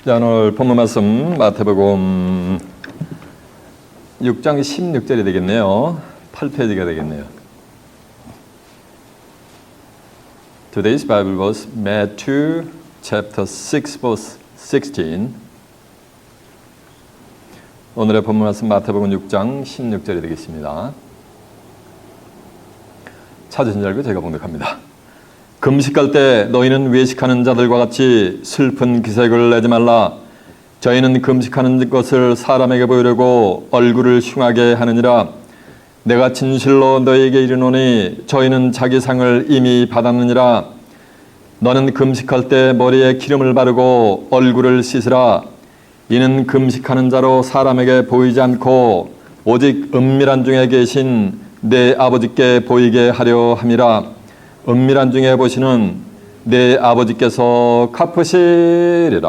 자, 오늘 본문 말씀 마태복음 6장 16절이 되겠네요. 8페이지가 되겠네요. Today's Bible verse, Matthew chapter 6 verse 16. 오늘의 본문 말씀 마태복음 6장 16절이 되겠습니다. 찾으신 줄 알고 제가 봉독합니다. 금식할 때 너희는 외식하는 자들과 같이 슬픈 기색을 내지 말라. 저희는 금식하는 것을 사람에게 보이려고 얼굴을 흉하게 하느니라. 내가 진실로 너희에게 이르노니 저희는 자기 상을 이미 받았느니라. 너는 금식할 때 머리에 기름을 바르고 얼굴을 씻으라. 이는 금식하는 자로 사람에게 보이지 않고 오직 은밀한 중에 계신 내 아버지께 보이게 하려 함이라. 은밀한 중에 보시는 내 아버지께서 갚으시리라.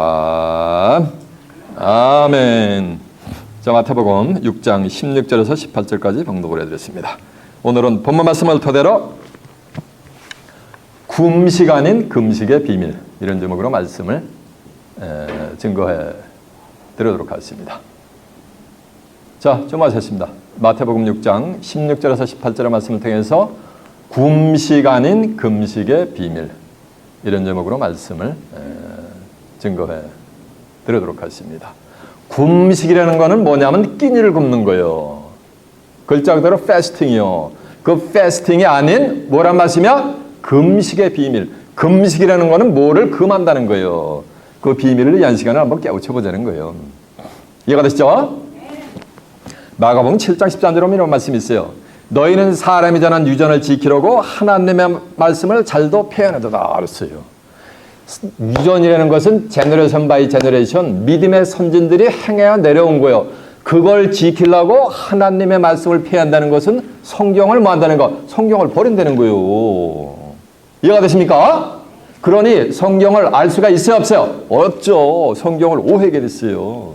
아멘. 자, 마태복음 6장 16절에서 18절까지 봉독을 해드렸습니다. 오늘은 본문 말씀을 토대로 금식 아닌 금식의 비밀, 이런 제목으로 말씀을 증거해 드리도록 하겠습니다. 자, 좀 하셨습니다. 마태복음 6장 16절에서 18절의 말씀을 통해서 금식 아닌 금식의 비밀, 이런 제목으로 말씀을 증거해 드리도록 하겠습니다. 금식이라는 거는 뭐냐면 끼니를 굶는 거예요. 글자 그대로 패스팅이요. 그 패스팅이 아닌 뭐란 말씀이야? 금식의 비밀. 금식이라는 거는 뭐를 금한다는 거예요. 그 비밀을 이 한 시간에 한번 깨우쳐 보자는 거예요. 이해가 되시죠? 마가복음 7장 13절에 이런 말씀이 있어요. 너희는 사람이 전한 유전을 지키려고 하나님의 말씀을 잘도 표현하도다 그랬어요. 유전이라는 것은 제너레이션 바이 제너레이션, 믿음의 선진들이 행해 내려온 거예요. 그걸 지키려고 하나님의 말씀을 표현한다는 것은 성경을 뭐 한다는 거? 성경을 버린다는 거예요. 이해가 되십니까? 그러니 성경을 알 수가 있어요, 없어요? 없죠. 성경을 오해하게 됐어요.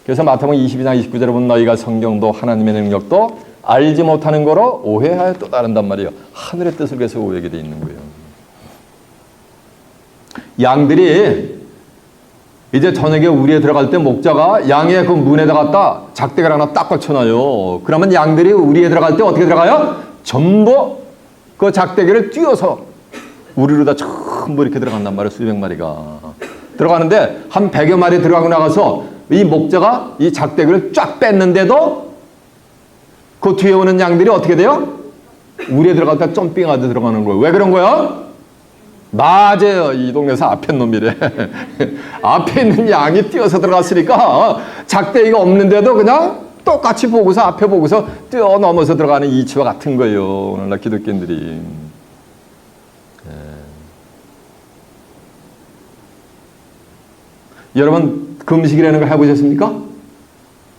그래서 마태복음 22장 29절에 보면 너희가 성경도 하나님의 능력도 알지 못하는 거로 오해하여 또 따른단 말이에요. 하늘의 뜻을 위해서 오해하게 돼 있는 거예요. 양들이 이제 저녁에 우리에 들어갈 때 목자가 양의 그 문에다 갖다 작대기를 하나 딱 걸쳐놔요. 그러면 양들이 우리에 들어갈 때 어떻게 들어가요? 전부 그 작대기를 띄워서 우리로 다 전부 이렇게 들어간단 말이에요. 수백 마리가 들어가는데 한 100여 마리 들어가고 나가서 이 목자가 이 작대기를 쫙 뺐는데도 그 뒤에 오는 양들이 어떻게 돼요? 우리에 들어갈 때 점핑하듯 들어가는 거예요. 왜 그런 거야? 맞아요. 이 동네에서 앞에 놈이래. 앞에 있는 양이 뛰어서 들어갔으니까 작대기가 없는데도 그냥 똑같이 보고서 앞에 보고서 뛰어넘어서 들어가는 이치와 같은 거예요. 오늘날 기독교인들이. 여러분 금식이라는 걸 해보셨습니까?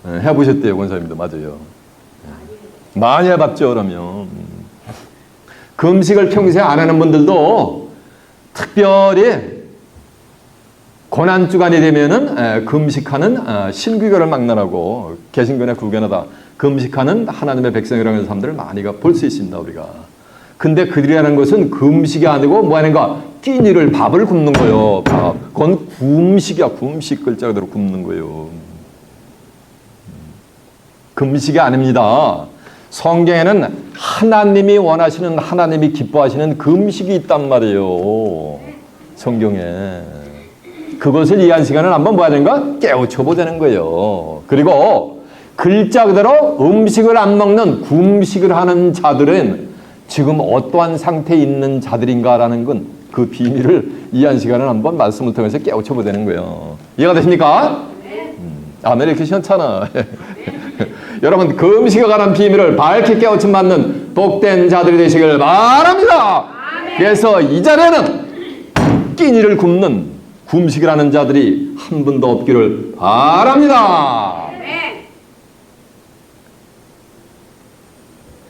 해보셨대요. 권사님도 맞아요. 많이 해봤죠. 그러면 금식을 평소에 안 하는 분들도 특별히 고난주간이 되면은 금식하는 신규교를 막론하고 개신교나 구교나다 금식하는 하나님의 백성이라는 사람들을 많이 볼 수 있습니다. 우리가. 근데 그들이라는 것은 금식이 아니고 뭐 하는가? 끼니를 밥을 굶는 거예요. 밥. 그건 금식이야. 금식 글자 그대로 굶는 거예요. 금식이 아닙니다. 성경에는 하나님이 원하시는, 하나님이 기뻐하시는 금식이 있단 말이에요. 성경에. 그것을 이 한 시간을 한번 뭐 하는가? 깨우쳐 보자는 거예요. 그리고 글자 그대로 음식을 안 먹는 금식을 하는 자들은 지금 어떠한 상태에 있는 자들인가라는 건 그 비밀을 이 한 시간을 한번 말씀을 통해서 깨우쳐 보자는 거예요. 이해가 되십니까? 아멘. 이렇게 시원찮아. 여러분 금식에 관한 비밀을 밝히 깨우침 받는 복된 자들이 되시길 바랍니다. 그래서 이 자리에는 끼니를 굶는 금식이라는 자들이 한 분도 없기를 바랍니다.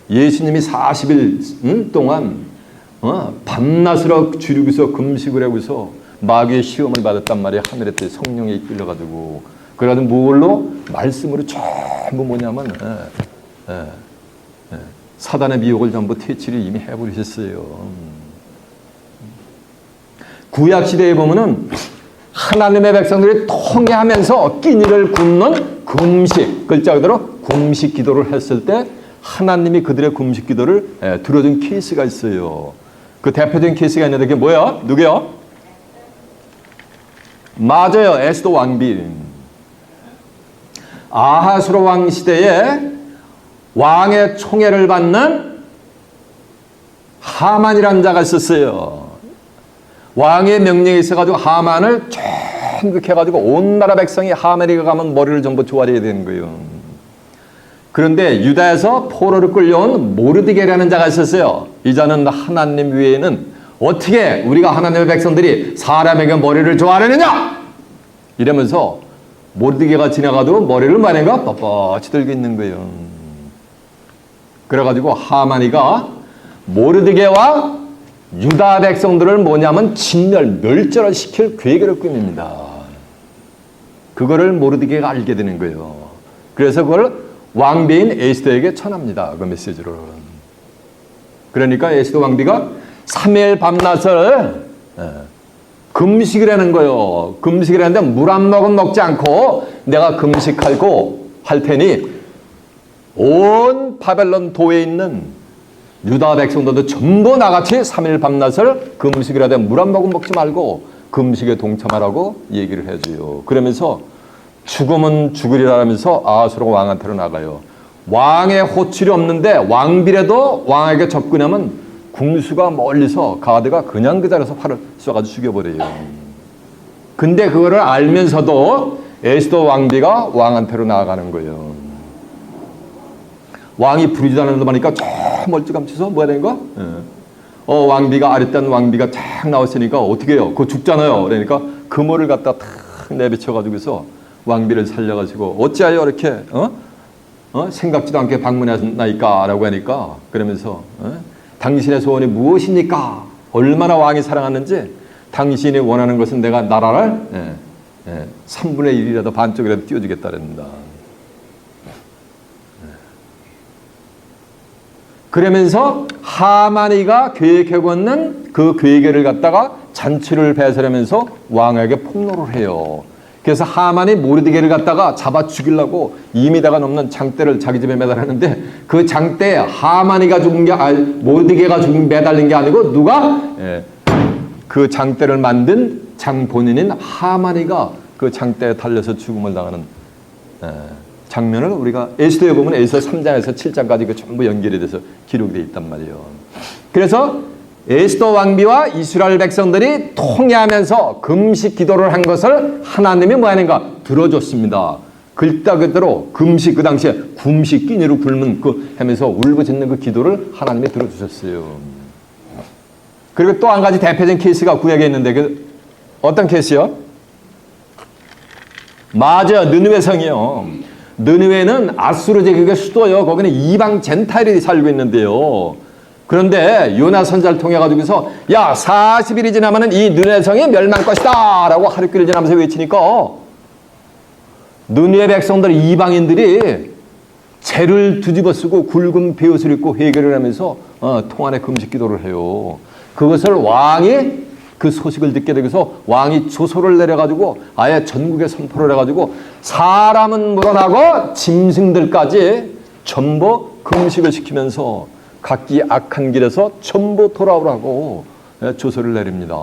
예수님이 40일 동안 밤낮으로 줄이고서 금식을 하고서 마귀의 시험을 받았단 말이에요. 하늘의 뜻 성령에 이끌려가지고. 그래가지고 뭘로? 말씀으로 전부 뭐냐면 사단의 미혹을 전부 퇴치를 이미 해버리셨어요. 구약시대에 보면은 하나님의 백성들이 통회하면서 끼니를 굽는 금식, 글자 그대로 금식 기도를 했을 때 하나님이 그들의 금식 기도를 들어준 케이스가 있어요. 그 대표적인 케이스가 있는데 그게 뭐야? 누구요? 맞아요. 에스더 왕비. 아하수로 왕 시대에 왕의 총애를 받는 하만이라는 자가 있었어요. 왕의 명령이 있어가지고 하만을 전극해가지고 온 나라 백성이 하만이 가면 머리를 전부 조아려야 되는 거예요. 그런데 유다에서 포로를 끌려온 모르드게라는 자가 있었어요. 이 자는 하나님 외에는 어떻게 우리가 하나님의 백성들이 사람에게 머리를 조아려느냐? 이러면서 모르드게가 지나가도 머리를 만해가 뻣뻣이 들고 있는 거예요. 그래가지고 하만이가 모르드게와 유다 백성들을 뭐냐면 멸절을 시킬 계획을 꾸밉니다. 그거를 모르드게가 알게 되는 거예요. 그래서 그걸 왕비인 에스더에게 전합니다. 그 메시지를. 그러니까 에스더 왕비가 3일 밤낮을 금식을 하는 거예요. 금식을 하는데 물 한 모금 먹지 않고 내가 금식하고 할 테니 온 바벨론 도에 있는 유다 백성들도 전부 나같이 3일 밤낮을 금식을 하되 물 한 모금 먹지 말고 금식에 동참하라고 얘기를 해줘요. 그러면서 죽으면 죽으리라 하면서 아하수로 왕한테로 나가요. 왕의 호출이 없는데 왕비라도 왕에게 접근하면 궁수가 멀리서 가드가 그냥 그 자리에서 팔을 쏘가지고 죽여버려요. 근데 그거를 알면서도 에스더 왕비가 왕한테로 나아가는 거예요. 왕이 부르지도 않는다 보니까 저 멀찌감치서 뭐야 되는 거? 왕비가 아랫단 왕비가 탁 나왔으니까 어떻게 해요? 그거 죽잖아요. 그러니까 그물을 갖다 탁 내비쳐가지고서 왕비를 살려가지고 어찌하여 이렇게 생각지도 않게 방문하나이까 라고 하니까 그러면서 당신의 소원이 무엇입니까? 얼마나 왕이 사랑하는지 당신이 원하는 것은 내가 나라를 3분의 1이라도 반쪽이라도 띄워주겠다 그랬습니다. 그러면서 하만이가 계획하고 있는 그 계획을 갖다가 잔치를 배설하면서 왕에게 폭로를 해요. 그래서 하만이 모르드게를 갖다가 잡아 죽이려고 2미터가 넘는 장대를 자기 집에 매달았는데 그 장대에 하만이가 죽은 게 모르드게가 매달린 게 아니고 누가 그 장대를 만든 장본인인 하만이가 그 장대에 달려서 죽음을 당하는 장면을 우리가 에스더에 보면 에스더 3장에서 7장까지 그 전부 연결이 돼서 기록이 되어 있단 말이에요. 그래서 에스더 왕비와 이스라엘 백성들이 통회하면서 금식 기도를 한 것을 하나님이 뭐 하는가? 들어줬습니다. 글자 그대로 금식, 그 당시에 금식 끼니로 굶은 그 하면서 울부짖는 그 기도를 하나님이 들어주셨어요. 그리고 또 한 가지 대표적인 케이스가 구약에 있는데 그 어떤 케이스요? 맞아요. 느느웨 성이요. 느느웨는 아수르 제국의 수도요. 거기는 이방 젠타일이 살고 있는데요. 그런데 요나 선자를 통해 가지고서 야 40일이 지나면은 이 느느웨 성이 멸망할 것이다 라고 하루길을 지나면서 외치니까 느느웨 백성들 이방인들이 재를 뒤집어 쓰고 굵은 베옷을 입고 회개를 하면서 통안에 금식 기도를 해요. 그것을 왕이 그 소식을 듣게 되고서 왕이 조소를 내려가지고 아예 전국에 선포를 해가지고 사람은 물어나고 짐승들까지 전부 금식을 시키면서 각기 악한 길에서 전부 돌아오라고 조서를 내립니다.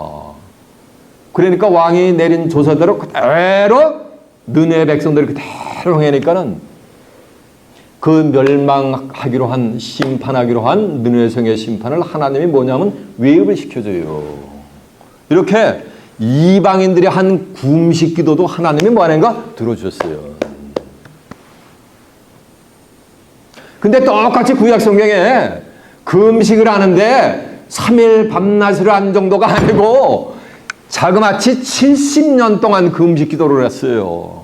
그러니까 왕이 내린 조서대로 그대로 느느웨 백성들이 그대로 행하니까는 그 멸망하기로 한 심판하기로 한 느느웨 성의 심판을 하나님이 뭐냐면 외입을 시켜줘요. 이렇게 이방인들이 한 금식 기도도 하나님이 뭐 하는가? 들어주셨어요. 근데 똑같이 구약 성경에 금식을 하는데 3일 밤낮을 한 정도가 아니고 자그마치 70년 동안 금식 기도를 했어요.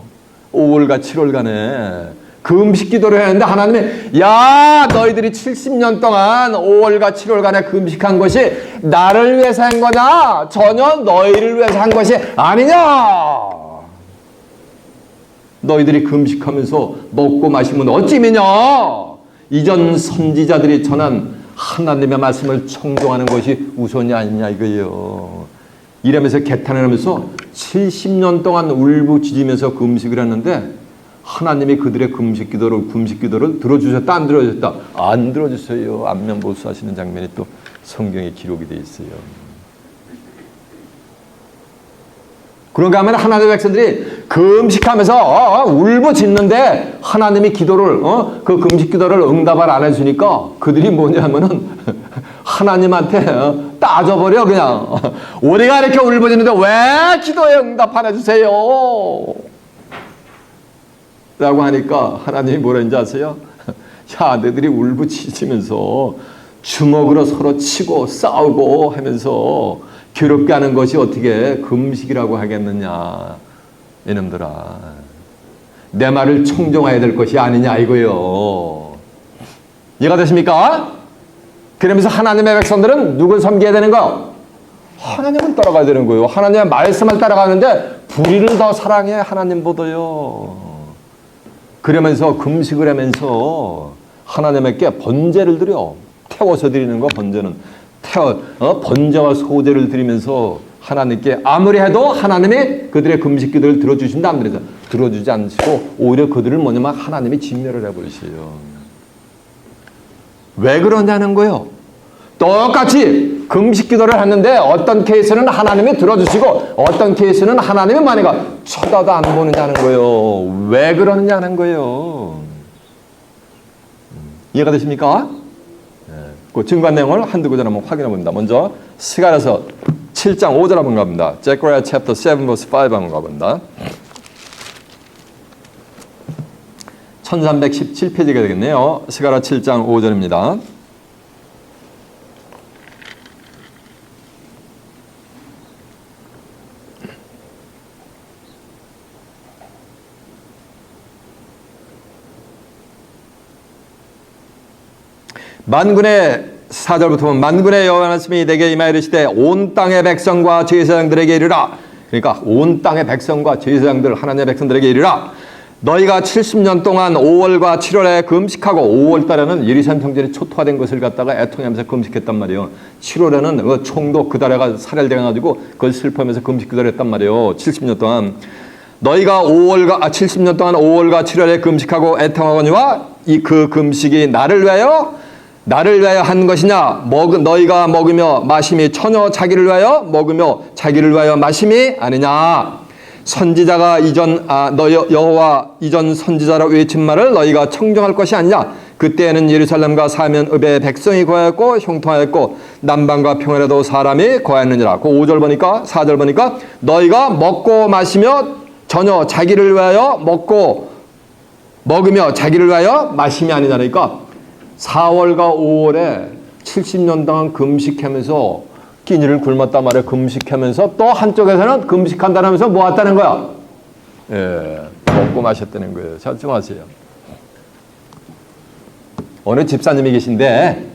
5월과 7월간에 금식 기도를 했는데 하나님이 야 너희들이 70년 동안 5월과 7월간에 금식한 것이 나를 위해서 한 거냐? 전혀 너희를 위해서 한 것이 아니냐? 너희들이 금식하면서 먹고 마시면 어찌미냐? 이전 선지자들이 전한 하나님의 말씀을 청종하는 것이 우선이 아니냐 이거예요. 이러면서 개탄을 하면서 70년 동안 울부짖으면서 금식을 했는데 하나님이 그들의 금식 기도를 들어주셨다, 안 들어주셨다? 안 들어주세요. 안면보수하시는 장면이 또 성경에 기록이 되어 있어요. 그런가 하면 하나님의 백성들이 금식하면서 울부짖는데 하나님이 기도를 그 금식 기도를 응답을 안 해주니까 그들이 뭐냐면은 하나님한테 따져버려. 그냥 우리가 이렇게 울부짖는데 왜 기도에 응답 안 해주세요? 라고 하니까 하나님이 뭐라 했는지 아세요? 야, 너희들이 울부짖으면서 주먹으로 서로 치고 싸우고 하면서 괴롭게 하는 것이 어떻게 금식이라고 하겠느냐. 이놈들아, 내 말을 청종해야 될 것이 아니냐 이거요. 이해가 되십니까? 그러면서 하나님의 백성들은 누굴 섬겨야 되는 거? 하나님을 따라가야 되는 거예요. 하나님의 말씀을 따라가는데 불의를 더 사랑해, 하나님보다요. 그러면서 금식을 하면서 하나님께 번제를 드려. 태워서 드리는 거, 번제는. 번제와 소제를 드리면서 하나님께 아무리 해도 하나님이 그들의 금식 기도를 들어주신다, 안 그러죠? 들어주지 않으시고 오히려 그들을 뭐냐면 하나님이 진멸을 해버리세요. 왜 그러냐는 거예요. 똑같이 금식 기도를 했는데 어떤 케이스는 하나님이 들어주시고 어떤 케이스는 하나님이 만약에 쳐다도 안 보느냐는 거예요. 왜 그러느냐는 거예요. 이해가 되십니까? 그 증거한 내용을 한두 구절 한번 확인해 봅니다. 먼저 스가랴서 7장 5절 한번 가봅니다. Zechariah chapter 7 verse 5 한번 가봅니다. 1317페이지가 되겠네요. 스가랴 7장 5절입니다. 만군의 4절부터 보면 만군의 여호와의 말씀이 내게 임하여 이르시되 온 땅의 백성과 제사장들에게 이르라. 그러니까 온 땅의 백성과 제사장들, 하나님의 백성들에게 이르라. 너희가 70년 동안 5월과 7월에 금식하고 5월 달에는 예루살렘 성전이 초토화된 것을 갖다가 애통하면서 금식했단 말이에요. 7월에는 그 총독 그 달에가 살해돼가지고 그걸 슬퍼하면서 금식 기도를 했단 말이에요. 70년 동안. 너희가 70년 동안 5월과 7월에 금식하고 애통하거니와 이 그 금식이 나를 위하여 한 것이냐? 너희가 먹으며 마심이 전혀 자기를 위하여 먹으며 자기를 위하여 마심이 아니냐? 선지자가 여호와 이전 선지자라 외친 말을 너희가 청정할 것이 아니냐? 그때에는 예루살렘과 사면읍에 백성이 거하였고 형통하였고 남방과 평안에도 사람이 거하였느니라. 그 5절 보니까 4절 보니까 너희가 먹고 마시며 전혀 자기를 위하여 먹으며 자기를 위하여 마심이 아니냐니까 4월과 5월에 70년 동안 금식하면서 끼니를 굶었단 말이에요. 금식하면서 또 한쪽에서는 금식한다면서 뭐 했다는 거야? 예, 먹고 마셨다는 거예요. 잘 좀 하세요. 어느 집사님이 계신데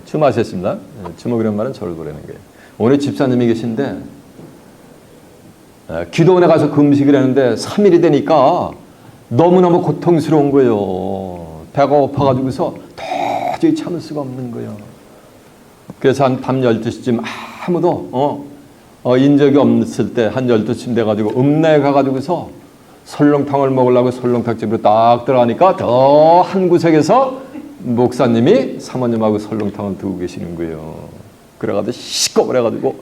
주무하셨습니다. 주먹이라는 말은 저를 보라는 거예요. 어느 집사님이 계신데 기도원에 가서 금식을 했는데 3일이 되니까 너무너무 고통스러운 거예요. 배가 고파가지고서 도저히 참을 수가 없는 거예요. 그래서 한 밤 12시쯤 아무도 인적이 없을 때 한 12시쯤 돼가지고 읍내에 가가지고서 설렁탕을 먹으려고 설렁탕집으로 딱 들어가니까 저 한 구석에서 목사님이 사모님하고 설렁탕을 두고 계시는 거예요. 그래가지고 시꺼벌 해가지고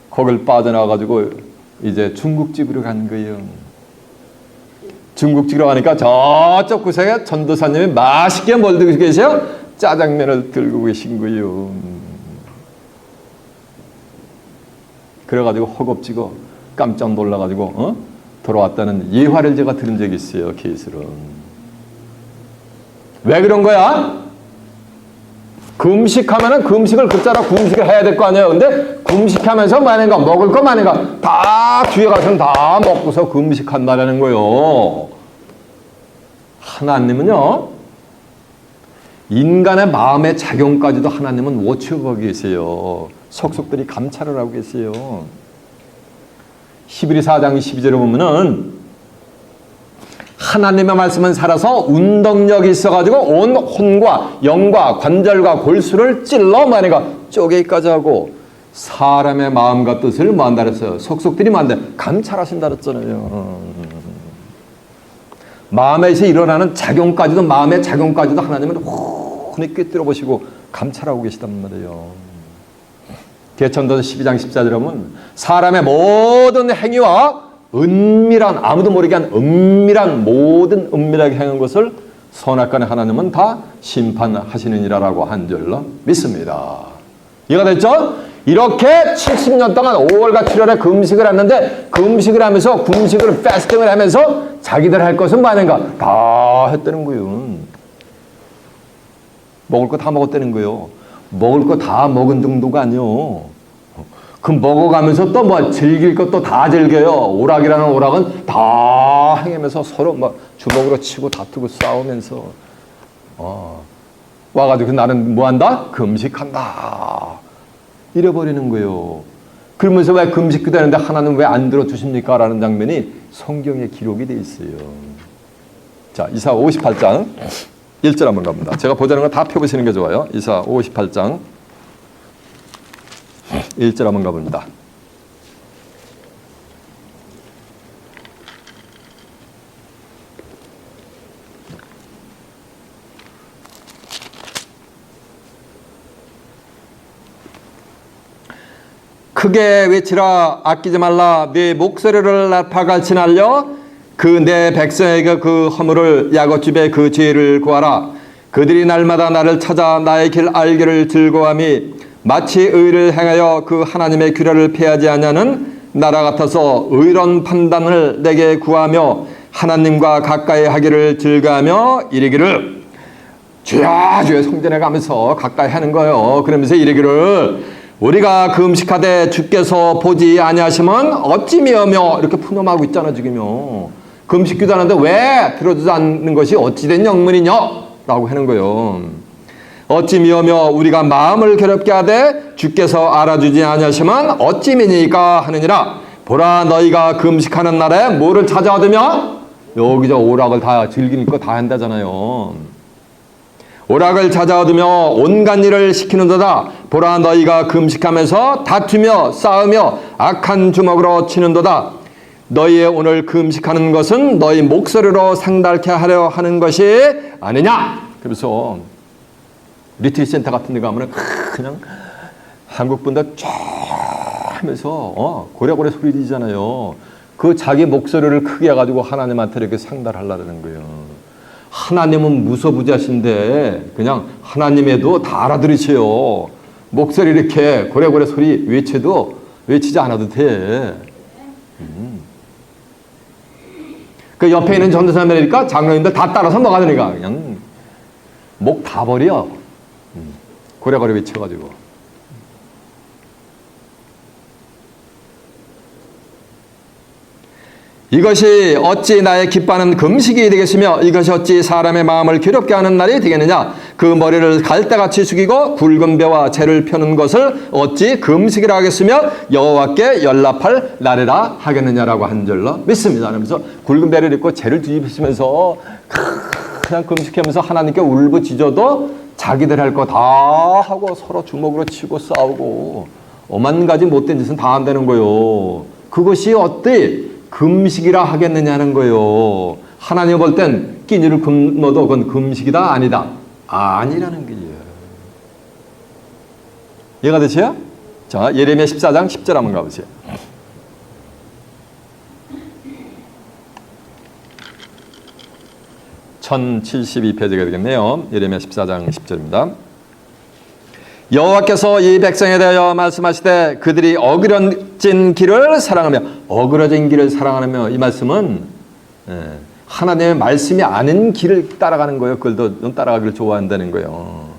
거길 빠져나와가지고 이제 중국집으로 간 거예요. 중국집으로 가니까 저쪽 구석에 전도사님이 맛있게 뭘 들고 계세요? 짜장면을 들고 계신 거예요. 그래가지고 허겁지겁 깜짝 놀라가지고 돌아왔다는 예화를 제가 들은 적이 있어요. 케이스로. 왜 그런 거야? 금식하면은 금식을 그자라 금식을 해야 될 거 아니에요. 근데 금식하면서 만약에 먹을 거 만약에 다 뒤에 가서는 다 먹고서 금식한다라는 거예요. 하나님은요, 인간의 마음의 작용까지도 하나님은 워치하고 계세요. 속속들이 감찰을 하고 계세요. 히브리 4장 12절에 보면은 하나님의 말씀은 살아서 운동력이 있어가지고 온 혼과 영과 관절과 골수를 찔러 만약에 쪼개기까지 하고 사람의 마음과 뜻을 뭐한다 그랬어요? 속속들이 뭐한다? 감찰하신다 그랬잖아요. 마음에서 일어나는 작용까지도, 마음의 작용까지도 하나님은 훤히 꿰뚫어 보시고 감찰하고 계시단 말이에요. 개천도서 12장 14절에 보면 사람의 모든 행위와 은밀한, 아무도 모르게 한 은밀한, 모든 은밀하게 행한 것을 선악간에 하나님은 다 심판하시느니라라고 한 줄로 믿습니다. 이해가 됐죠? 이렇게 70년 동안 5월과 7월에 금식을 했는데, 금식을 하면서, 금식을, 패스팅을 하면서 자기들 할 것은 많은가? 다 했다는 거예요. 먹을 거 다 먹었다는 거예요. 먹을 거 다 먹은 정도가 아니요. 그 먹어가면서 또 뭐 즐길 것도 다 즐겨요. 오락이라는 오락은 다 행하면서 서로 막 주먹으로 치고 다투고 싸우면서 와가지고 나는 뭐 한다? 금식한다. 이래버리는 거예요. 그러면서 왜 금식 기도하는데 하나님 왜 안 들어주십니까? 라는 장면이 성경에 기록이 되어 있어요. 자, 이사 58장 1절 한번 갑니다. 제가 보자는 거 다 펴보시는 게 좋아요. 이사 58장 1절 한번 가봅니다. 크게 외치라. 아끼지 말라. 네 목소리를 나팔같이 날려 그 내 백성에게 그 허물을 야곱집에 그 죄를 구하라. 그들이 날마다 나를 찾아 나의 길 알기를 즐거워함이 마치 의를 행하여 그 하나님의 규례를 폐하지 아니하는 나라 같아서 의로운 판단을 내게 구하며 하나님과 가까이 하기를 즐거워하며 이르기를 주야 주의 성전에 가면서 가까이 하는 거예요. 그러면서 이르기를 우리가 금식하되 주께서 보지 아니하시면 어찌 미어며 이렇게 푸념하고 있잖아 지금요. 금식 기도하는데 왜 들어주지 않는 것이 어찌된 영문이냐 라고 하는 거예요. 어찌 미어며 우리가 마음을 괴롭게 하되 주께서 알아주지 아니하시면 어찌 미니까 하느니라. 보라 너희가 금식하는 날에 뭐를 찾아 얻으며 여기저 오락을 다 즐기는 거 다 한다잖아요. 오락을 찾아 얻으며 온갖 일을 시키는도다. 보라 너희가 금식하면서 다투며 싸우며 악한 주먹으로 치는도다. 너희의 오늘 금식하는 것은 너희 목소리로 상달케 하려 하는 것이 아니냐. 그래서 리트리트 센터 같은 데 가면 그냥 한국 분들 쫙 하면서 고래고래 소리 지잖아요. 그 자기 목소리를 크게 해가지고 하나님한테 이렇게 상달하려는 거예요. 하나님은 무소부자신데 그냥 하나님에도 다 알아들으세요. 목소리 이렇게 고래고래 소리 외쳐도 외치지 않아도 돼. 그 옆에 있는 전도사님이니까 장로님들 다 따라서 뭐가 되니까 그냥 목 다 버려. 고래고래 외쳐가지고. 이것이 어찌 나의 기뻐하는 금식이 되겠으며 이것이 어찌 사람의 마음을 괴롭게 하는 날이 되겠느냐. 그 머리를 갈대같이 숙이고 굵은 벼와 재를 펴는 것을 어찌 금식이라 하겠으며 여호와께 연락할 날이라 하겠느냐라고 한 줄로 믿습니다. 그러면서 굵은 벼를 입고 재를 뒤집으시면서 그냥 금식하면서 하나님께 울부짖어도 자기들 할 거 다 하고 서로 주먹으로 치고 싸우고 오만 가지 못된 짓은 다 한다는 거예요. 그것이 어때? 금식이라 하겠느냐는 거예요. 하나님 볼 땐 끼니를 굶어도 그건 금식이다 아니다? 아니라는 거예요. 이해가 되세요? 자, 예레미야 14장 10절 한번 가보세요. (1072페이지가) 되겠네요. 예레미야 14장 10절입니다. 여호와께서 이 백성에 대하여 말씀하시되 그들이 어그러진 길을 사랑하며 어그러진 길을 사랑하며 이 말씀은 하나님의 말씀이 아닌 길을 따라가는 거예요. 그걸 따라가기를 좋아한다는 거예요.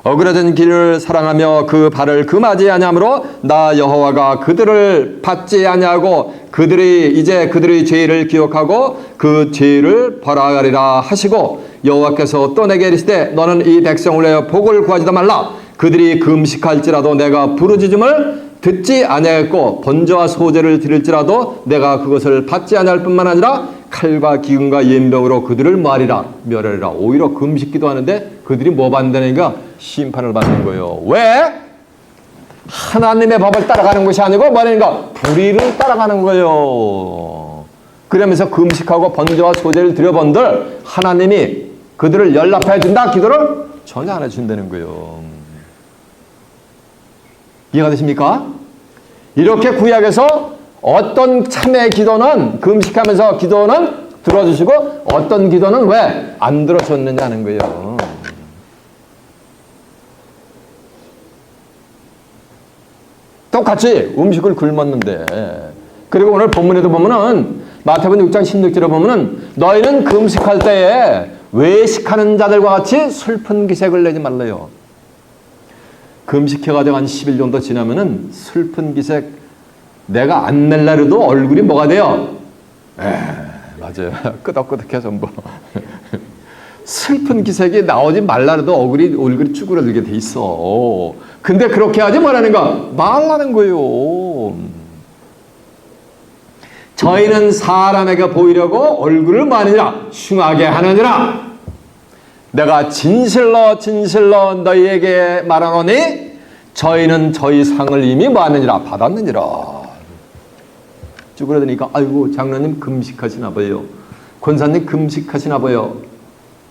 어그러진 길을 사랑하며 그 발을 금하지 아니하므로 나 여호와가 그들을 받지 아니하고 그들이 이제 그들의 죄를 기억하고 그 죄를 벌하리라 하시고 여호와께서 또 내게 이르시되 너는 이 백성을 위하여 복을 구하지도 말라. 그들이 금식할지라도 내가 부르짖음을 듣지 아니하였고 번제와 소제를 드릴지라도 내가 그것을 받지 아니할 뿐만 아니라 칼과 기근과 연병으로 그들을 뭐하리라 멸하리라. 오히려 금식 기도하는데 그들이 뭐 받는다니까 심판을 받는 거예요. 왜? 하나님의 법을 따라가는 것이 아니고 뭐라는가? 불의를 따라가는 거예요. 그러면서 금식하고 번제와 소제를 드려본들 하나님이 그들을 연락해 준다? 기도를 전혀 안 해준다는 거예요. 이해가 되십니까? 이렇게 구약에서 어떤 참의 기도는 금식하면서 기도는 들어주시고 어떤 기도는 왜 안 들어줬느냐는 거예요. 똑같이 음식을 굶었는데 그리고 오늘 본문에도 보면은 마태복음 6장 16절에 보면은 너희는 금식할 때에 외식하는 자들과 같이 슬픈 기색을 내지 말래요. 금식해가지고 한 10일 정도 지나면은 슬픈 기색 내가 안 낼라려도 얼굴이 뭐가 돼요? 맞아요. 끄덕끄덕해서 뭐 슬픈 기색이 나오지 말라도 얼굴이 쭈그러들게 돼 있어. 근데 그렇게 하지 말라는가? 말라는 거예요. 저희는 사람에게 보이려고 얼굴을 많이라 흉하게 하느니라. 내가 진실로 진실로 너희에게 말하노니 저희는 저희 상을 이미 뭐하느니라? 받았느니라. 쭈그러드니까 아이고 장로님 금식하시나 봐요. 권사님 금식하시나 봐요.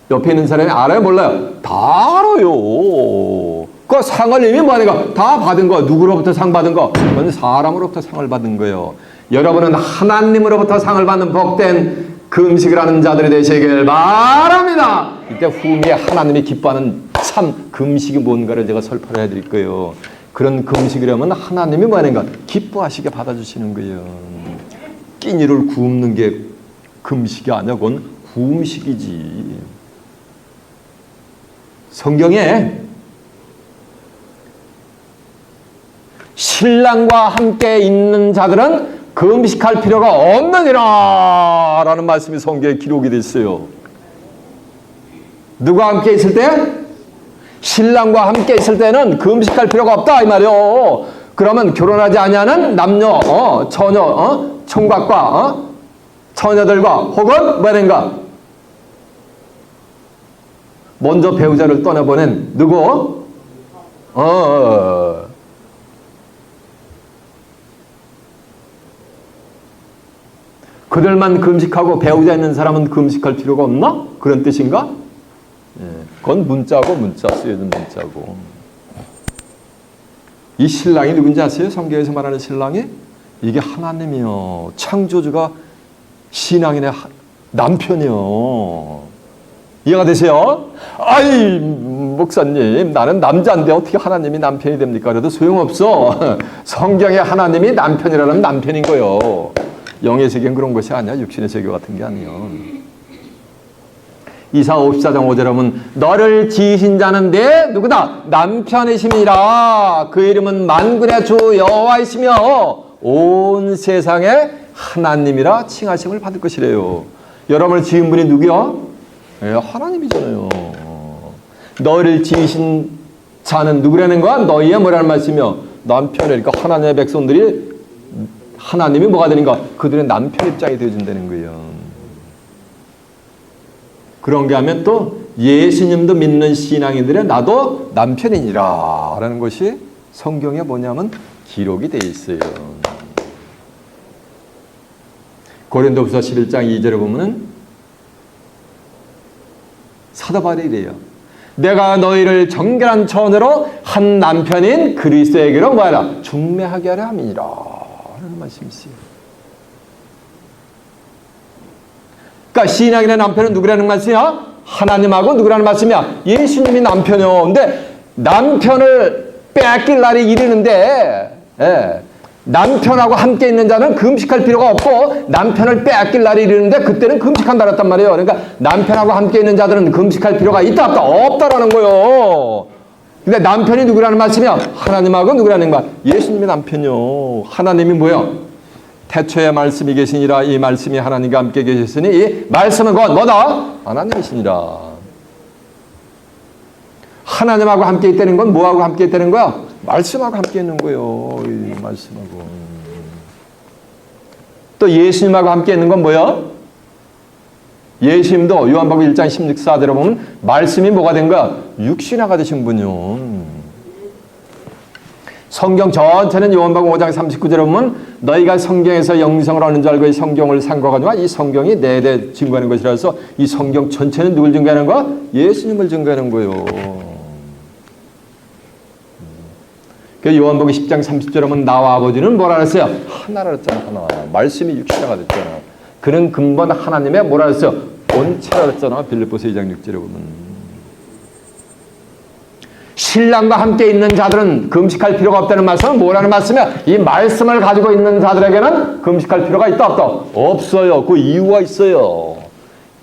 옆에 있는 사람이 알아요? 몰라요? 다 알아요. 그 상을 이미 뭐하는가? 다 받은 거. 누구로부터 상 받은 거? 그건 사람으로부터 상을 받은 거예요. 여러분은 하나님으로부터 상을 받는 복된 금식을 하는 자들이 되시길 바랍니다. 이때 후미에 하나님이 기뻐하는 참 금식이 뭔가를 제가 설파를 해드릴 거예요. 그런 금식이라면 하나님이 뭐하는가? 기뻐하시게 받아주시는 거예요. 끼니를 굽는 게 금식이 아니야. 그건 구음식이지. 성경에 신랑과 함께 있는 자들은 금식할 필요가 없느니라 라는 말씀이 성경에 기록이 되어 있어요. 누가 함께 있을 때? 신랑과 함께 있을 때는 금식할 필요가 없다 이 말이요. 그러면 결혼하지 아니하는 남녀, 처녀, 총각과 처녀들과 혹은 뭐라는가? 먼저 배우자를 떠나보낸 누구? 그들만 금식하고 배우자 있는 사람은 금식할 필요가 없나? 그런 뜻인가? 예, 그건 문자고 문자 쓰여진 문자고. 이 신랑이 누군지 아세요? 성경에서 말하는 신랑이? 이게 하나님이요. 창조주가 신앙인의 남편이요. 이해가 되세요? 아이 목사님 나는 남자인데 어떻게 하나님이 남편이 됩니까? 그래도 소용없어. 성경에 하나님이 남편이라면 남편인 거요. 영의 세계는 그런 것이 아니야. 육신의 세계 같은 게 아니요. 이사 54장 5절에 보면 너를 지으신 자는 내 누구다? 남편이심이라. 그 이름은 만군의 주 여호와이시며 온 세상에 하나님이라 칭하심을 받을 것이래요. 여러분을 지은 분이 누구요? 하나님이잖아요. 너를 지으신 자는 누구라는 거야? 너희의 뭐라는 말씀이요? 남편이니까 하나님의 백성들이 하나님이 뭐가 되는가? 그들의 남편 입장이 되어준다는 거예요. 그런가 하면 또 예수님도 믿는 신앙인들의 나도 남편이니라 라는 것이 성경에 뭐냐면 기록이 되어 있어요. 고린도후서 11장 2절에 보면은 사도 바울이 이래요. 내가 너희를 정결한 처녀로 한 남편인 그리스도에게로 뭐하라? 중매하게 하려 함이니라 라는 말씀이 있어요. 그러니까 신앙인의 남편은 누구라는 말씀이야? 하나님하고 누구라는 말씀이야? 예수님이 남편이요. 근데 남편을 빼앗길 날이 이르는데 남편하고 함께 있는 자는 금식할 필요가 없고 남편을 빼앗길 날이 이르는데 그때는 금식한다 그랬단 말이에요. 그러니까 남편하고 함께 있는 자들은 금식할 필요가 있다 없다? 없다라는 거예요. 근데 남편이 누구라는 말씀이야? 하나님하고 누구라는 말? 예수님의 남편이요. 하나님이 뭐야? 태초에 말씀이 계시니라. 이 말씀이 하나님과 함께 계셨으니 이 말씀은 곧 뭐다? 하나님이시니라. 하나님하고 함께 있다는 건 뭐하고 함께 있다는 거야? 말씀하고 함께 있는 거예요. 이 말씀하고. 또 예수님하고 함께 있는 건 뭐야? 예수님도 요한복음 1장 16절에 보면 말씀이 뭐가 된 거야? 육신화가 되신 분이요. 성경 전체는 요한복음 5장 39절에 보면 너희가 성경에서 영생을 얻는 줄 알고 이 성경을 상고하거니와 이 성경이 내 대 증거하는 것이라서 이 성경 전체는 누굴 증거하는 거야? 예수님을 증거하는 거예요. 요한복음 10장 30절에 보면 나와 아버지는 뭐라 그랬어요? 하나라 그랬잖아. 하나. 말씀이 육신화가 됐잖아. 그는 근본 하나님의 뭐라 그랬어요? 본체라 그랬잖아. 빌립보서 2장 6절에 보면. 신랑과 함께 있는 자들은 금식할 필요가 없다는 말씀은 뭐라는 말씀이야? 이 말씀을 가지고 있는 자들에게는 금식할 필요가 있다 없다? 없어요. 그 이유가 있어요.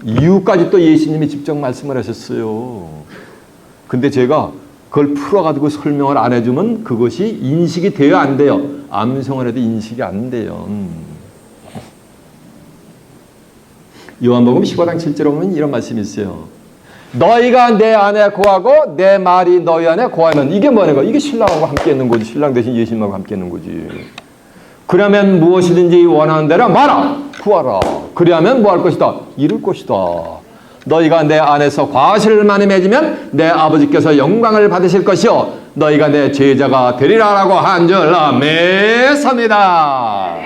이유까지 또 예수님이 직접 말씀을 하셨어요. 근데 제가 그걸 풀어가지고 설명을 안 해주면 그것이 인식이 돼요, 안 돼요? 암송을 해도 인식이 안 돼요. 요한복음 15장 7절에 보면 이런 말씀이 있어요. 너희가 내 안에 거하고 내 말이 너희 안에 거하면 이게 뭐냐? 이게 신랑하고 함께 있는 거지. 신랑 대신 예수님하고 함께 있는 거지. 그러면 무엇이든지 원하는 대로 말아 구하라. 그리하면 뭐 할 것이다? 이룰 것이다. 너희가 내 안에서 과실을 많이 맺으면 내 아버지께서 영광을 받으실 것이요 너희가 내 제자가 되리라라고 한 줄 믿습니다.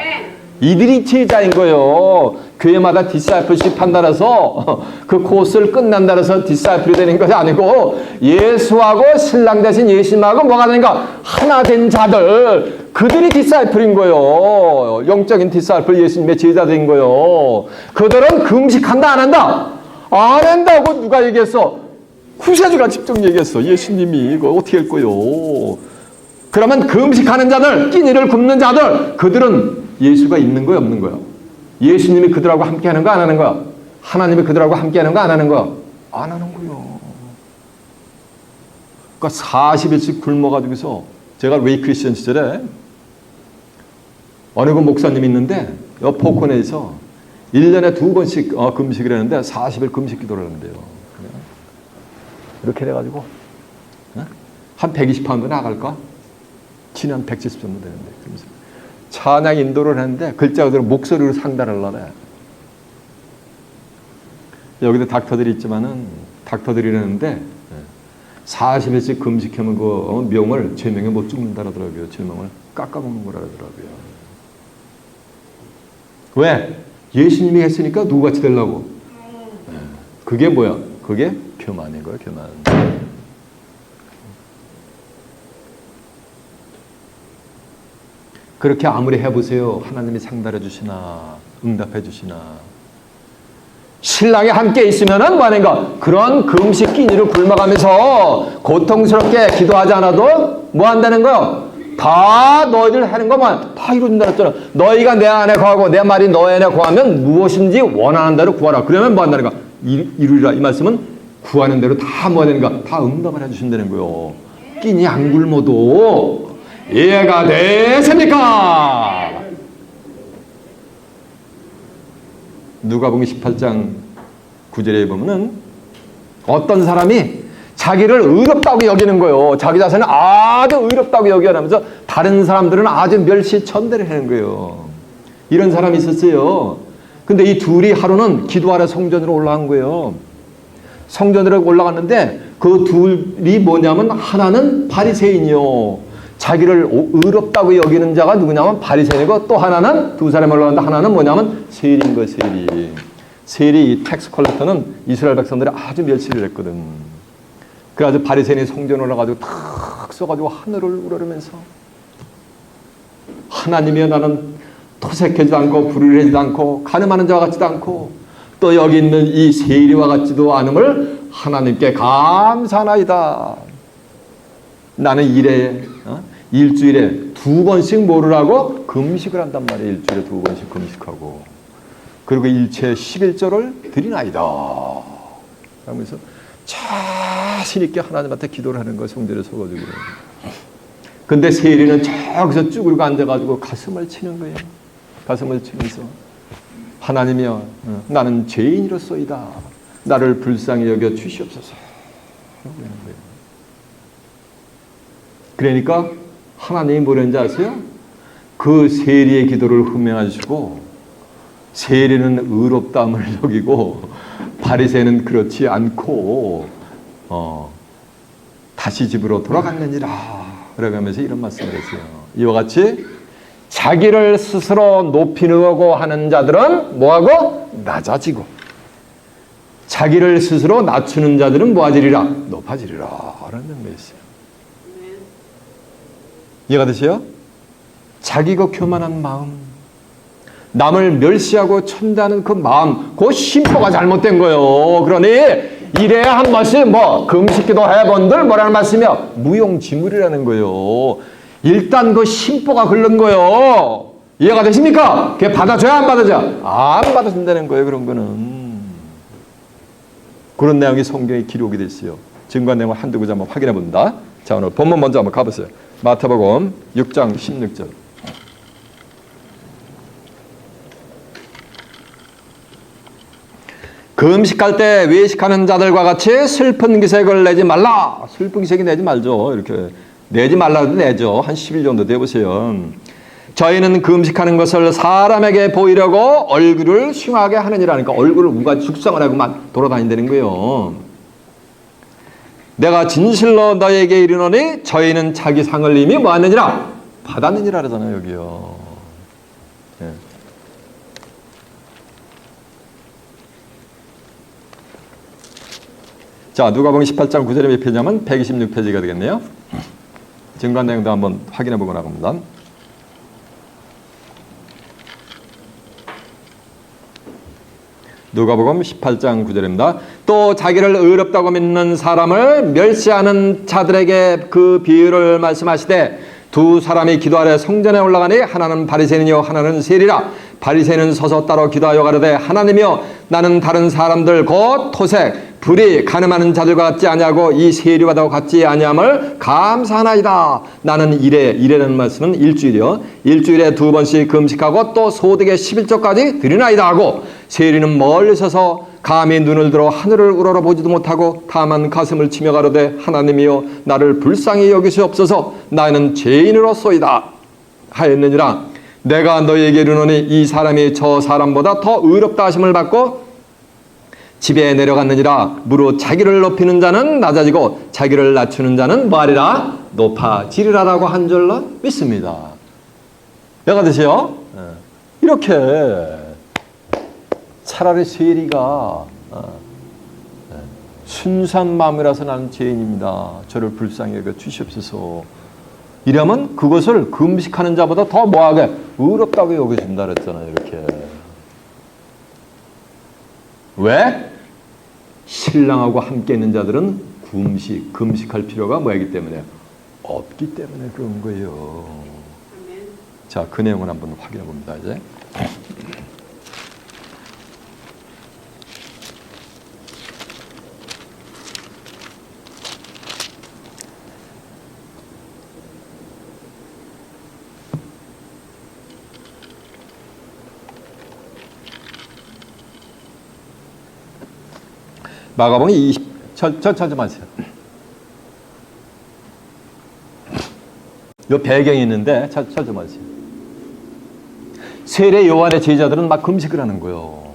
이들이 제자인 거예요. 교회마다 디사이플십 한다라서 그 코스를 끝난다 해서 디사이플이 되는 것이 아니고 예수하고 신랑 대신 예수님하고 뭐가 되는가? 하나 된 자들, 그들이 디사이플인 거예요. 영적인 디사이플, 예수님의 제자들인 거예요. 그들은 금식한다 안 한다? 안 한다고 누가 얘기했어? 구세주가 직접 얘기했어. 예수님이 이거 어떻게 할 거요? 그러면 금식하는 자들, 끼니를 굽는 자들, 그들은 예수가 있는 거야, 없는 거야? 예수님이 그들하고 함께 하는 거, 안 하는 거야? 하나님이 그들하고 함께 하는 거, 안 하는 거야? 안 하는 거요. 그러니까 40일씩 굶어가지고서 제가 웨이 크리스천 시절에 어느 그 목사님이 있는데 포코네에서 1년에 2번씩 금식을 했는데 40일 금식 기도를 하는데요. 이렇게 돼가지고 한 120파운드 나갈까? 지는 한 170 정도 되는데 그러면서 찬양 인도를 했는데 글자 그대로 목소리로 상달을 하래. 여기도 닥터들이 있지만은 닥터들이라는데 40일씩 금식하면 그 명을 제명에 못 죽는다 그러더라고요. 제명을 깎아먹는 거라 그러더라고요. 왜? 예수님이 했으니까 누구같이 되려고. 그게 뭐야? 그게 교만인 거야, 교만. 그렇게 아무리 해보세요. 하나님이 상달해 주시나, 응답해 주시나. 신랑이 함께 있으면은 뭐 하는가? 그런 금식 끼니를 굶어가면서 고통스럽게 기도하지 않아도 뭐 한다는 거야? 다 너희들 하는 것만 다 이룬다 했잖아. 너희가 내 안에 거하고 내 말이 너희 안에 거하면 무엇인지 원하는 대로 구하라. 그러면 뭐 한다는 거야? 이루리라. 이 말씀은 구하는 대로 다 뭐 하는가? 다 응답을 해주신다는 거요. 끼니 안 굶어도 이해가 되십니까? 누가복음 18장 9절에 보면은 어떤 사람이 자기를 의롭다고 여기는 거예요. 자기 자신을 아주 의롭다고 여기면서 다른 사람들은 아주 멸시천대를 하는 거예요. 이런 사람이 있었어요. 근데 이 둘이 하루는 기도하러 성전으로 올라간 거예요. 성전으로 올라갔는데 그 둘이 뭐냐면 하나는 바리새인이요. 자기를 의롭다고 여기는 자가 누구냐면 바리새인이고 또 하나는 두 사람이 올라갔는데 하나는 뭐냐면 세리인 거예요. 세리. 세리 이 텍스 컬렉터는 이스라엘 백성들이 아주 멸시를 했거든. 그래가지고 바리새인이 성전에 올라가지고 탁 써가지고 하늘을 우러르면서 하나님이여 나는 토색하지도 않고 불의하지도 않고 가늠하는 자와 같지도 않고 또 여기 있는 이 세리와 같지도 않음을 하나님께 감사하나이다. 나는 일주일에 2번씩 뭐를 금식을 한단 말이에요. 일주일에 2번씩 금식하고 그리고 일체 11조를 드리나이다. 그러면서 자신 있게 하나님한테 기도를 하는 거예요. 성전에 서가지고. 근데 세리는 저기서 쭈그리고 앉아가지고 가슴을 치는 거예요. 가슴을 치면서 하나님이여 나는 죄인이로소이다. 나를 불쌍히 여겨 주시옵소서. 그러니까 하나님이 뭐랬는지 아세요? 그 세리의 기도를 흠명하시고 세리는 의롭다함을 여기고 바리새인은 그렇지 않고 다시 집으로 돌아갔느니라. 그러면서 이런 말씀을 했어요. 이와 같이 자기를 스스로 높이려고 하는 자들은 뭐하고? 낮아지고, 자기를 스스로 낮추는 자들은 뭐하지리라? 높아지리라 라는 의미가 있어요. 이해가 되세요? 자기가 교만한 마음, 남을 멸시하고 천대하는 그 마음, 그 심보가 잘못된 거예요. 그러니 이래야 한 말씀, 금식기도 해본들 뭐라는 말씀이요? 무용지물이라는 거예요. 일단 그 심보가 걸른 거예요. 이해가 되십니까? 그게 받아줘야 안 받아줘? 안 받아준다는 거예요. 그런 거는. 그런 내용이 성경에 기록이 됐어요. 증거한 내용을 한두 구절 한번 확인해 본다. 자, 오늘 본문 먼저 한번 가보세요. 마태복음 6장 16절. 금식할 때 외식하는 자들과 같이 슬픈 기색을 내지 말라. 슬픈 기색이 내지 말죠. 이렇게 내지 말라도 내죠. 한 10일 정도 돼보세요. 저희는 금식하는 것을 사람에게 보이려고 얼굴을 흉하게 하느니라니까, 얼굴을 우가 죽상을 하고만 돌아다닌다는 거예요. 내가 진실로 너에게 이르노니 저희는 자기 상을 이미 뭐하느니라? 받았느니라 그러잖아요. 여기요. 예. 자, 누가복음 18장 9절에 몇 페이지냐면 126페이지가 되겠네요. 증거한 내용도 한번 확인해 보고 나갑니다. 누가복음 18장 9절입니다. 또 자기를 의롭다고 믿는 사람을 멸시하는 자들에게 그 비유를 말씀하시되, 두 사람이 기도하려 성전에 올라가니 하나는 바리새인이요 하나는 세리라. 바리새인은 서서 따로 기도하여 가로되, 하나님이여 나는 다른 사람들 곧 토색, 불의, 간음하는 자들과 같지 아니하고 이 세리와도 같지 아니함을 감사하나이다. 나는 이래라는 말씀은 일주일이요, 일주일에 2번씩 금식하고 또 소득의 11조까지 드리나이다 하고, 세리는 멀리 서서 감히 눈을 들어 하늘을 우러러보지도 못하고 다만 가슴을 치며 가로되, 하나님이여 나를 불쌍히 여기시옵소서, 나는 죄인으로소이다 하였느니라. 내가 너희에게 이르노니 이 사람이 저 사람보다 더 의롭다 하심을 받고 집에 내려갔느니라. 무릇 자기를 높이는 자는 낮아지고 자기를 낮추는 자는 뭐하리라? 높아지리라라고 한 줄로 믿습니다. 내가 되세요? 이렇게 차라리 세리가 순수한 마음이라서 나는 죄인입니다, 저를 불쌍히 여겨 주시옵소서, 이러면 그것을 금식하는 자보다 더 뭐하게? 의롭다고 여겨준다 그랬잖아요. 이렇게. 왜? 신랑하고 함께 있는 자들은 금식할 필요가 뭐이기 때문에? 없기 때문에 그런 거예요. 자, 그 내용을 한번 확인해 봅니다. 이제. 마가복음 20좀 하세요. 요 배경이 있는데 좀 하세요. 세례 요한의 제자들은 막 금식을 하는 거예요.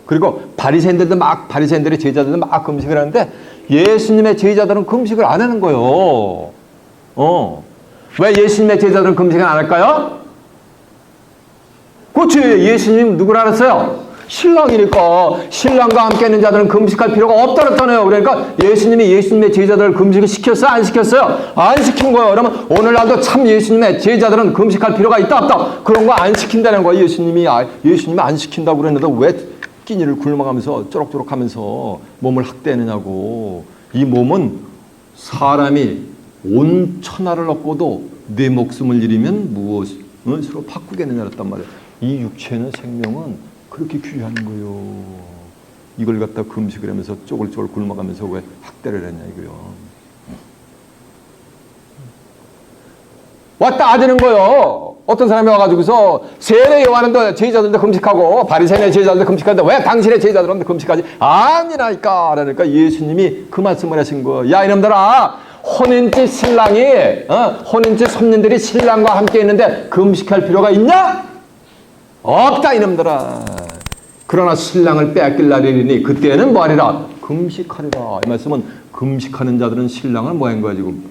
그리고 바리새인들의 제자들도 막 금식을 하는데 예수님의 제자들은 금식을 안 하는 거예요. 왜 예수님의 제자들은 금식을 안 할까요? 그렇지. 예수님 누구를 알았어요? 신랑이니까. 신랑과 함께 있는 자들은 금식할 필요가 없다 그랬잖아요. 그러니까 예수님의 제자들을 금식을 시켰어요? 안 시켰어요? 안 시킨 거예요. 그러면 오늘날도 참 예수님의 제자들은 금식할 필요가 있다 없다? 그런 거 안 시킨다는 거예요. 예수님이 안 시킨다고 그랬는데 왜 끼니를 굶어가면서 쪼록쪼록하면서 몸을 학대하느냐고. 이 몸은 사람이 온 천하를 얻고도 내 목숨을 잃으면 무엇으로 바꾸겠느냐 그랬단 말이에요. 이 육체는 생명은 그렇게 귀한 거요. 이걸 갖다 금식을 하면서 쪼글쪼글 굶어가면서 왜 학대를 했냐 이거요. 왔다 아지는 거요. 어떤 사람이 와가지고서 세례 요한은 제자들도 금식하고 바리새인의 제자들도 금식하는데 왜 당신의 제자들은 금식하지? 아니라니까. 그러니까 예수님이 그 말씀을 하신 거예요. 야 이놈들아, 혼인집 신랑이 혼인집 손님들이 신랑과 함께 있는데 금식할 필요가 있냐? 없다 이놈들아. 그러나 신랑을 빼앗길 날이 이르니 그때는 뭐하리라? 금식하리라. 이 말씀은 금식하는 자들은 신랑을 뭐 한 거야 지금?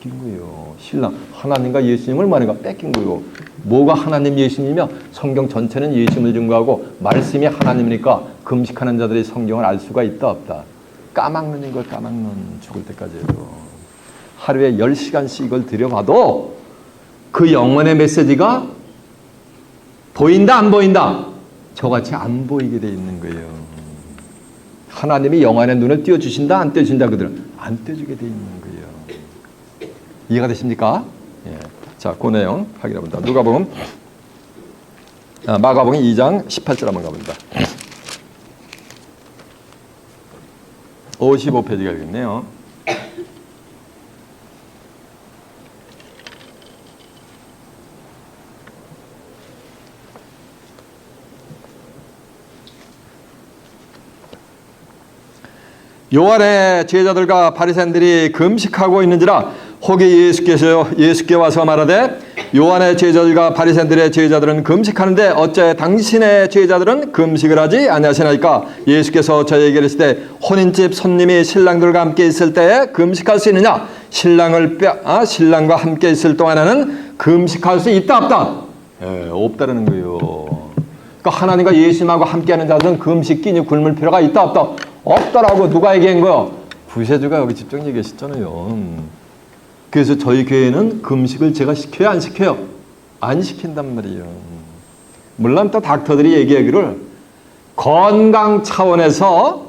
뺏긴 거예요. 신랑 하나님과 예수님을 뭐하는가 뺏긴 거예요. 뭐가 하나님 예수님이며 성경 전체는 예수님을 증거하고 말씀이 하나님이니까 금식하는 자들이 성경을 알 수가 있다 없다. 까막눈인 걸 까막눈 죽을 때까지 해도 하루에 10시간씩 이걸 들여봐도 그 영혼의 메시지가 보인다 안 보인다? 저같이 안 보이게 돼 있는 거예요. 하나님이 영혼의 눈을 띄워주신다 안 띄워주신다 그들은 안 띄워주게 돼 있는 거예요. 이해가 되십니까? 예. 자, 그 내용 확인해 본다. 마가복음 2장 18절 한번 가봅니다. 55페이지가 있네요. 요한의 제자들과 바리새인들이 금식하고 있는지라 혹이 예수께 와서 말하되 요한의 제자들과 바리새인들의 제자들은 금식하는데 어째 당신의 제자들은 금식을 하지 아니하시나이까? 예수께서 저에게 이르시되 혼인집 손님이 신랑들과 함께 있을 때에 금식할 수 있느냐? 신랑과 함께 있을 동안에는 금식할 수 있다 없다? 없다라는 거예요. 그러니까 하나님과 예수님하고 함께하는 자들은 금식 끼니 굶을 필요가 있다 없다? 없다라고 누가 얘기한 거요? 구세주가 여기 직접 얘기하셨잖아요. 그래서 저희 교회는 금식을 제가 시켜요? 안 시켜요? 안 시킨단 말이에요. 물론 또 닥터들이 얘기하기를 건강 차원에서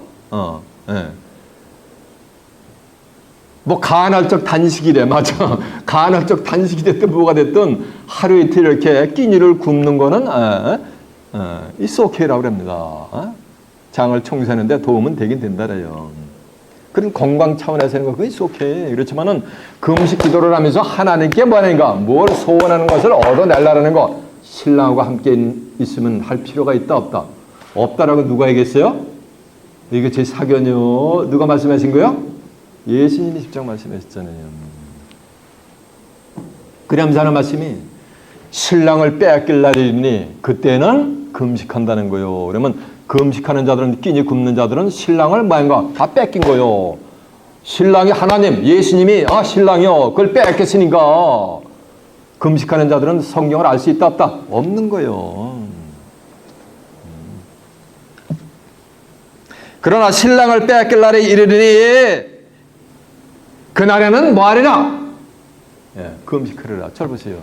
뭐 간헐적 단식이래. 맞아. 간헐적 단식이 됐든 뭐가 됐든 하루 이틀 이렇게 끼니를 굶는 거는 it's okay라고 합니다. 장을 청소하는데 도움은 되긴 된다래요. 그런 건강 차원에서는 그게 it's okay. 그렇지만은 금식 기도를 하면서 하나님께 뭐하는가? 뭘 소원하는 것을 얻어내려는 거. 신랑하고 함께 있으면 할 필요가 있다 없다? 없다라고 누가 얘기했어요? 이게 제 사견이요. 누가 말씀하신 거예요? 예수님이 직접 말씀하셨잖아요. 그러면서 하는 말씀이 신랑을 빼앗길 날이니 그때는 금식한다는 거예요. 그러면 금식하는 자들은 끼니 굶는 자들은 신랑을 뭐인가 다 뺏긴 거요. 신랑이 하나님, 예수님이 신랑이요 그걸 뺏겼으니까 금식하는 자들은 성경을 알 수 있다 없다? 없는 거요. 그러나 신랑을 뺏길 날에 이르리니 그날에는 뭐 하리라? 금식하리라. 잘 보세요.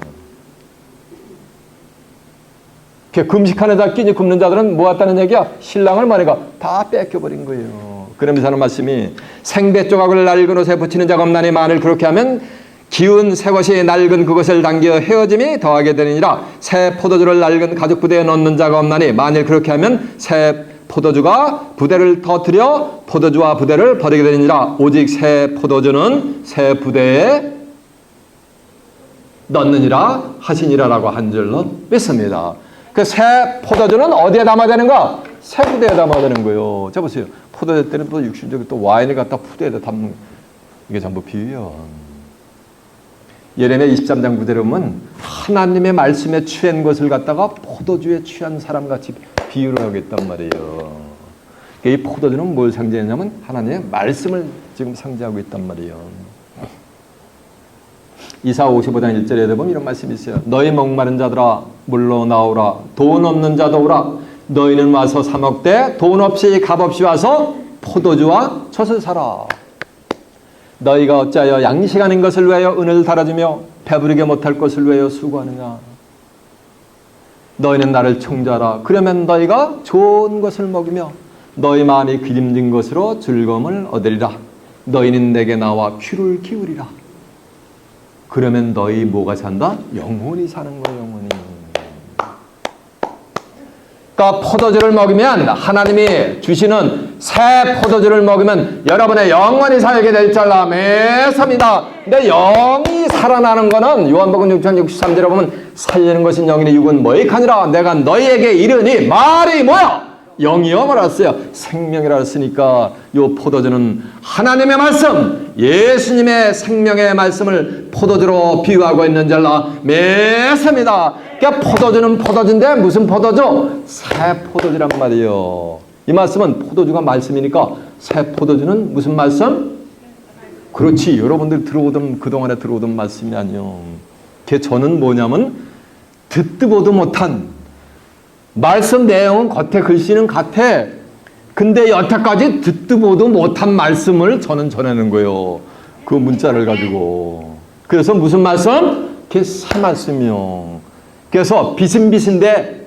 금식하는 자, 끼니 굶는 자들은 뭐 했다는 얘기야? 신랑을 말해가 다 뺏겨버린 거예요. 그러면서 하는 말씀이 생배 조각을 낡은 옷에 붙이는 자가 없나니 만일 그렇게 하면 기운 새 것이 낡은 그것을 당겨 헤어짐이 더하게 되느니라. 새 포도주를 낡은 가죽 부대에 넣는 자가 없나니 만일 그렇게 하면 새 포도주가 부대를 터뜨려 포도주와 부대를 버리게 되느니라. 오직 새 포도주는 새 부대에 넣느니라 하시니라라고 한 줄로 믿습니다. 그 새 포도주는 어디에 담아야 되는가? 새 부대에 담아야 되는 거예요. 자 보세요. 포도주 때는 또 육신적으로 또 와인을 갖다 푸대에다 담는 이게 전부 비유예요. 예레미야 23장 9절에 보면 하나님의 말씀에 취한 것을 갖다가 포도주에 취한 사람같이 비유를 하겠단 말이에요. 이 포도주는 뭘 상징하냐면 하나님의 말씀을 지금 상징하고 있단 말이에요. 이사 55장 1절에 보면 이런 말씀이 있어요. 너희 목마른 자들아 물러 나오라. 돈 없는 자도 오라. 너희는 와서 사 먹되 돈 없이 값 없이 와서 포도주와 젖을 사라. 너희가 어찌하여 양식 아닌 것을 위하여 은을 달아주며 배부르게 못할 것을 위하여 수고하느냐. 너희는 나를 청자라. 그러면 너희가 좋은 것을 먹으며 너희 마음이 기름진 것으로 즐거움을 얻으리라. 너희는 내게 나와 귀를 기울이라. 그러면 너희 뭐가 산다? 영혼이 사는 거야, 영혼이. 그러니까 포도주를 먹으면 하나님이 주시는 새 포도주를 먹으면 여러분의 영혼이 살게 될 줄 믿습니다. 근데 영이 살아나는 거는 요한복음 6장 63절에 보면 살리는 것은 영이니 육은 뭐이카니라. 내가 너희에게 이르니 말이 뭐야? 영이요 말았어요. 생명이라 했으니까 요 포도주는 하나님의 말씀, 예수님의 생명의 말씀을 포도주로 비유하고 있는 줄 믿습니다. 그러니까 포도주는 포도주인데 무슨 포도주? 새 포도주란 말이에요. 이 말씀은 포도주가 말씀이니까 새 포도주는 무슨 말씀? 그렇지. 여러분들 들어오던 그동안에 들어오던 말씀이 아니요. 저는 뭐냐면 듣도 보도 못한 말씀 내용은 겉에 글씨는 같아. 근데 여태까지 듣도 보도 못한 말씀을 저는 전하는 거예요. 그 문자를 가지고. 그래서 무슨 말씀? 그게 새 말씀이요. 그래서 비신비신데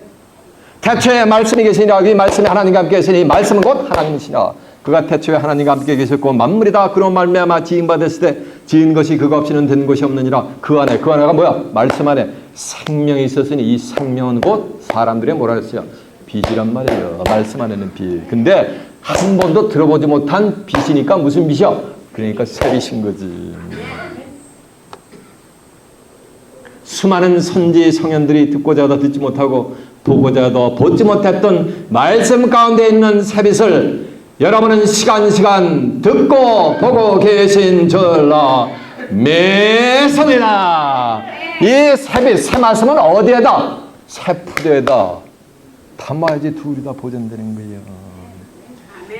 태초에 말씀이 계시니라. 이 말씀이 하나님과 함께 계시니 말씀은 곧 하나님이시라. 그가 태초에 하나님과 함께 계셨고 만물이 다 그로 말미암아 지음받았을 때 지은 것이 그가 없이는 된 것이 없느니라. 그 안에가 뭐야? 말씀 안에 생명이 있었으니 이 생명은 곧 사람들의 뭐라 그랬어요? 빛이란 말이에요. 말씀 안에는 빛. 근데 한 번도 들어보지 못한 빛이니까 무슨 빛이야? 그러니까 새 빛인 거지. 수많은 선지 성현들이 듣고자 하다 듣지 못하고 보고자 하다 보지 못했던 말씀 가운데 있는 새 빛을 여러분은 시간 듣고 보고 계신 줄라 매성이나 이 새빛 새 말씀은 어디에다? 새 푸대에다 담아야지 둘이 다 보존되는 거예요.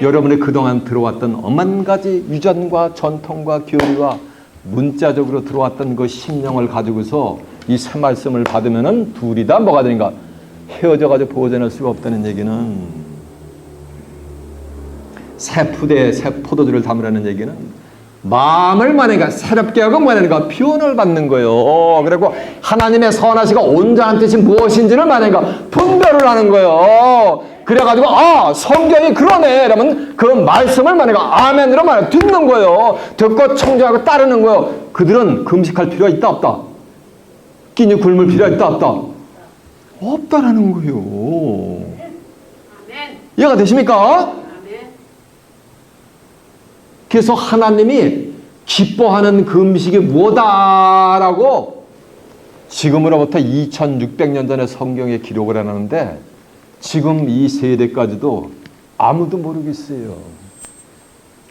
여러분이 그동안 들어왔던 엄한 가지 유전과 전통과 교리와 문자적으로 들어왔던 그 심령을 가지고서 이 새 말씀을 받으면은 둘이 다 뭐가 되는가? 헤어져가지고 보존할 수가 없다는 얘기는 새 푸대에 새 포도주를 담으라는 얘기는 마음을 뭐하는가? 새롭게 하고 뭐하는가? 표현을 받는 거예요. 그리고 하나님의 선하시고 온전한 뜻이 무엇인지를 뭐하는가? 분별을 하는 거예요. 그래가지고 성경이 그러네 이러면 그 말씀을 뭐하는가? 아멘으로 말해 듣는 거예요. 듣고 청정하고 따르는 거예요. 그들은 금식할 필요가 있다 없다? 끼니 굶을 필요가 있다 없다? 없다라는 거예요. 이해가 되십니까? 그래서 하나님이 기뻐하는 그 음식이 뭐다라고 지금으로부터 2600년 전에 성경에 기록을 해놨는데 지금 이 세대까지도 아무도 모르겠어요.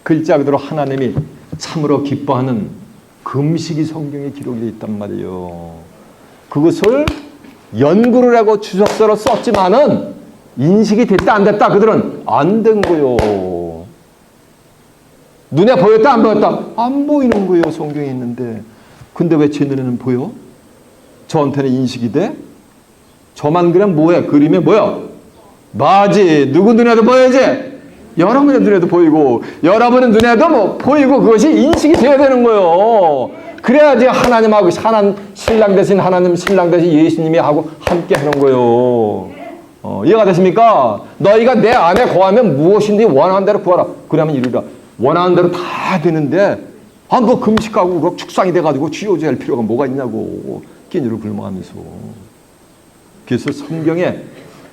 글자 그대로 하나님이 참으로 기뻐하는 그 음식이 성경에 기록이 되어 있단 말이에요. 그것을 연구를 하고 주석서로 썼지만은 인식이 됐다 안 됐다? 그들은 안 된 거요. 눈에 보였다 안 보였다? 안 보이는 거예요. 성경에 있는데. 근데 왜 제 눈에는 보여? 저한테는 인식이 돼? 저만 그냥 뭐야? 그림에 뭐야? 맞지. 누구 눈에도 보여야지. 여러분의 눈에도 보이고 여러분의 눈에도 뭐 보이고 그것이 인식이 돼야 되는 거예요. 그래야지 하나님하고 신랑 대신 하나님 신랑 대신 예수님이 하고 함께 하는 거예요. 이해가 되십니까? 너희가 내 안에 거하면 무엇인지 원하는 대로 구하라. 그러면 이루리라. 원하는 대로 다 되는데 뭐 금식하고 축상이 돼가지고 쥐어줘야 할 필요가 뭐가 있냐고 끼니를 굶어가면서. 그래서 성경에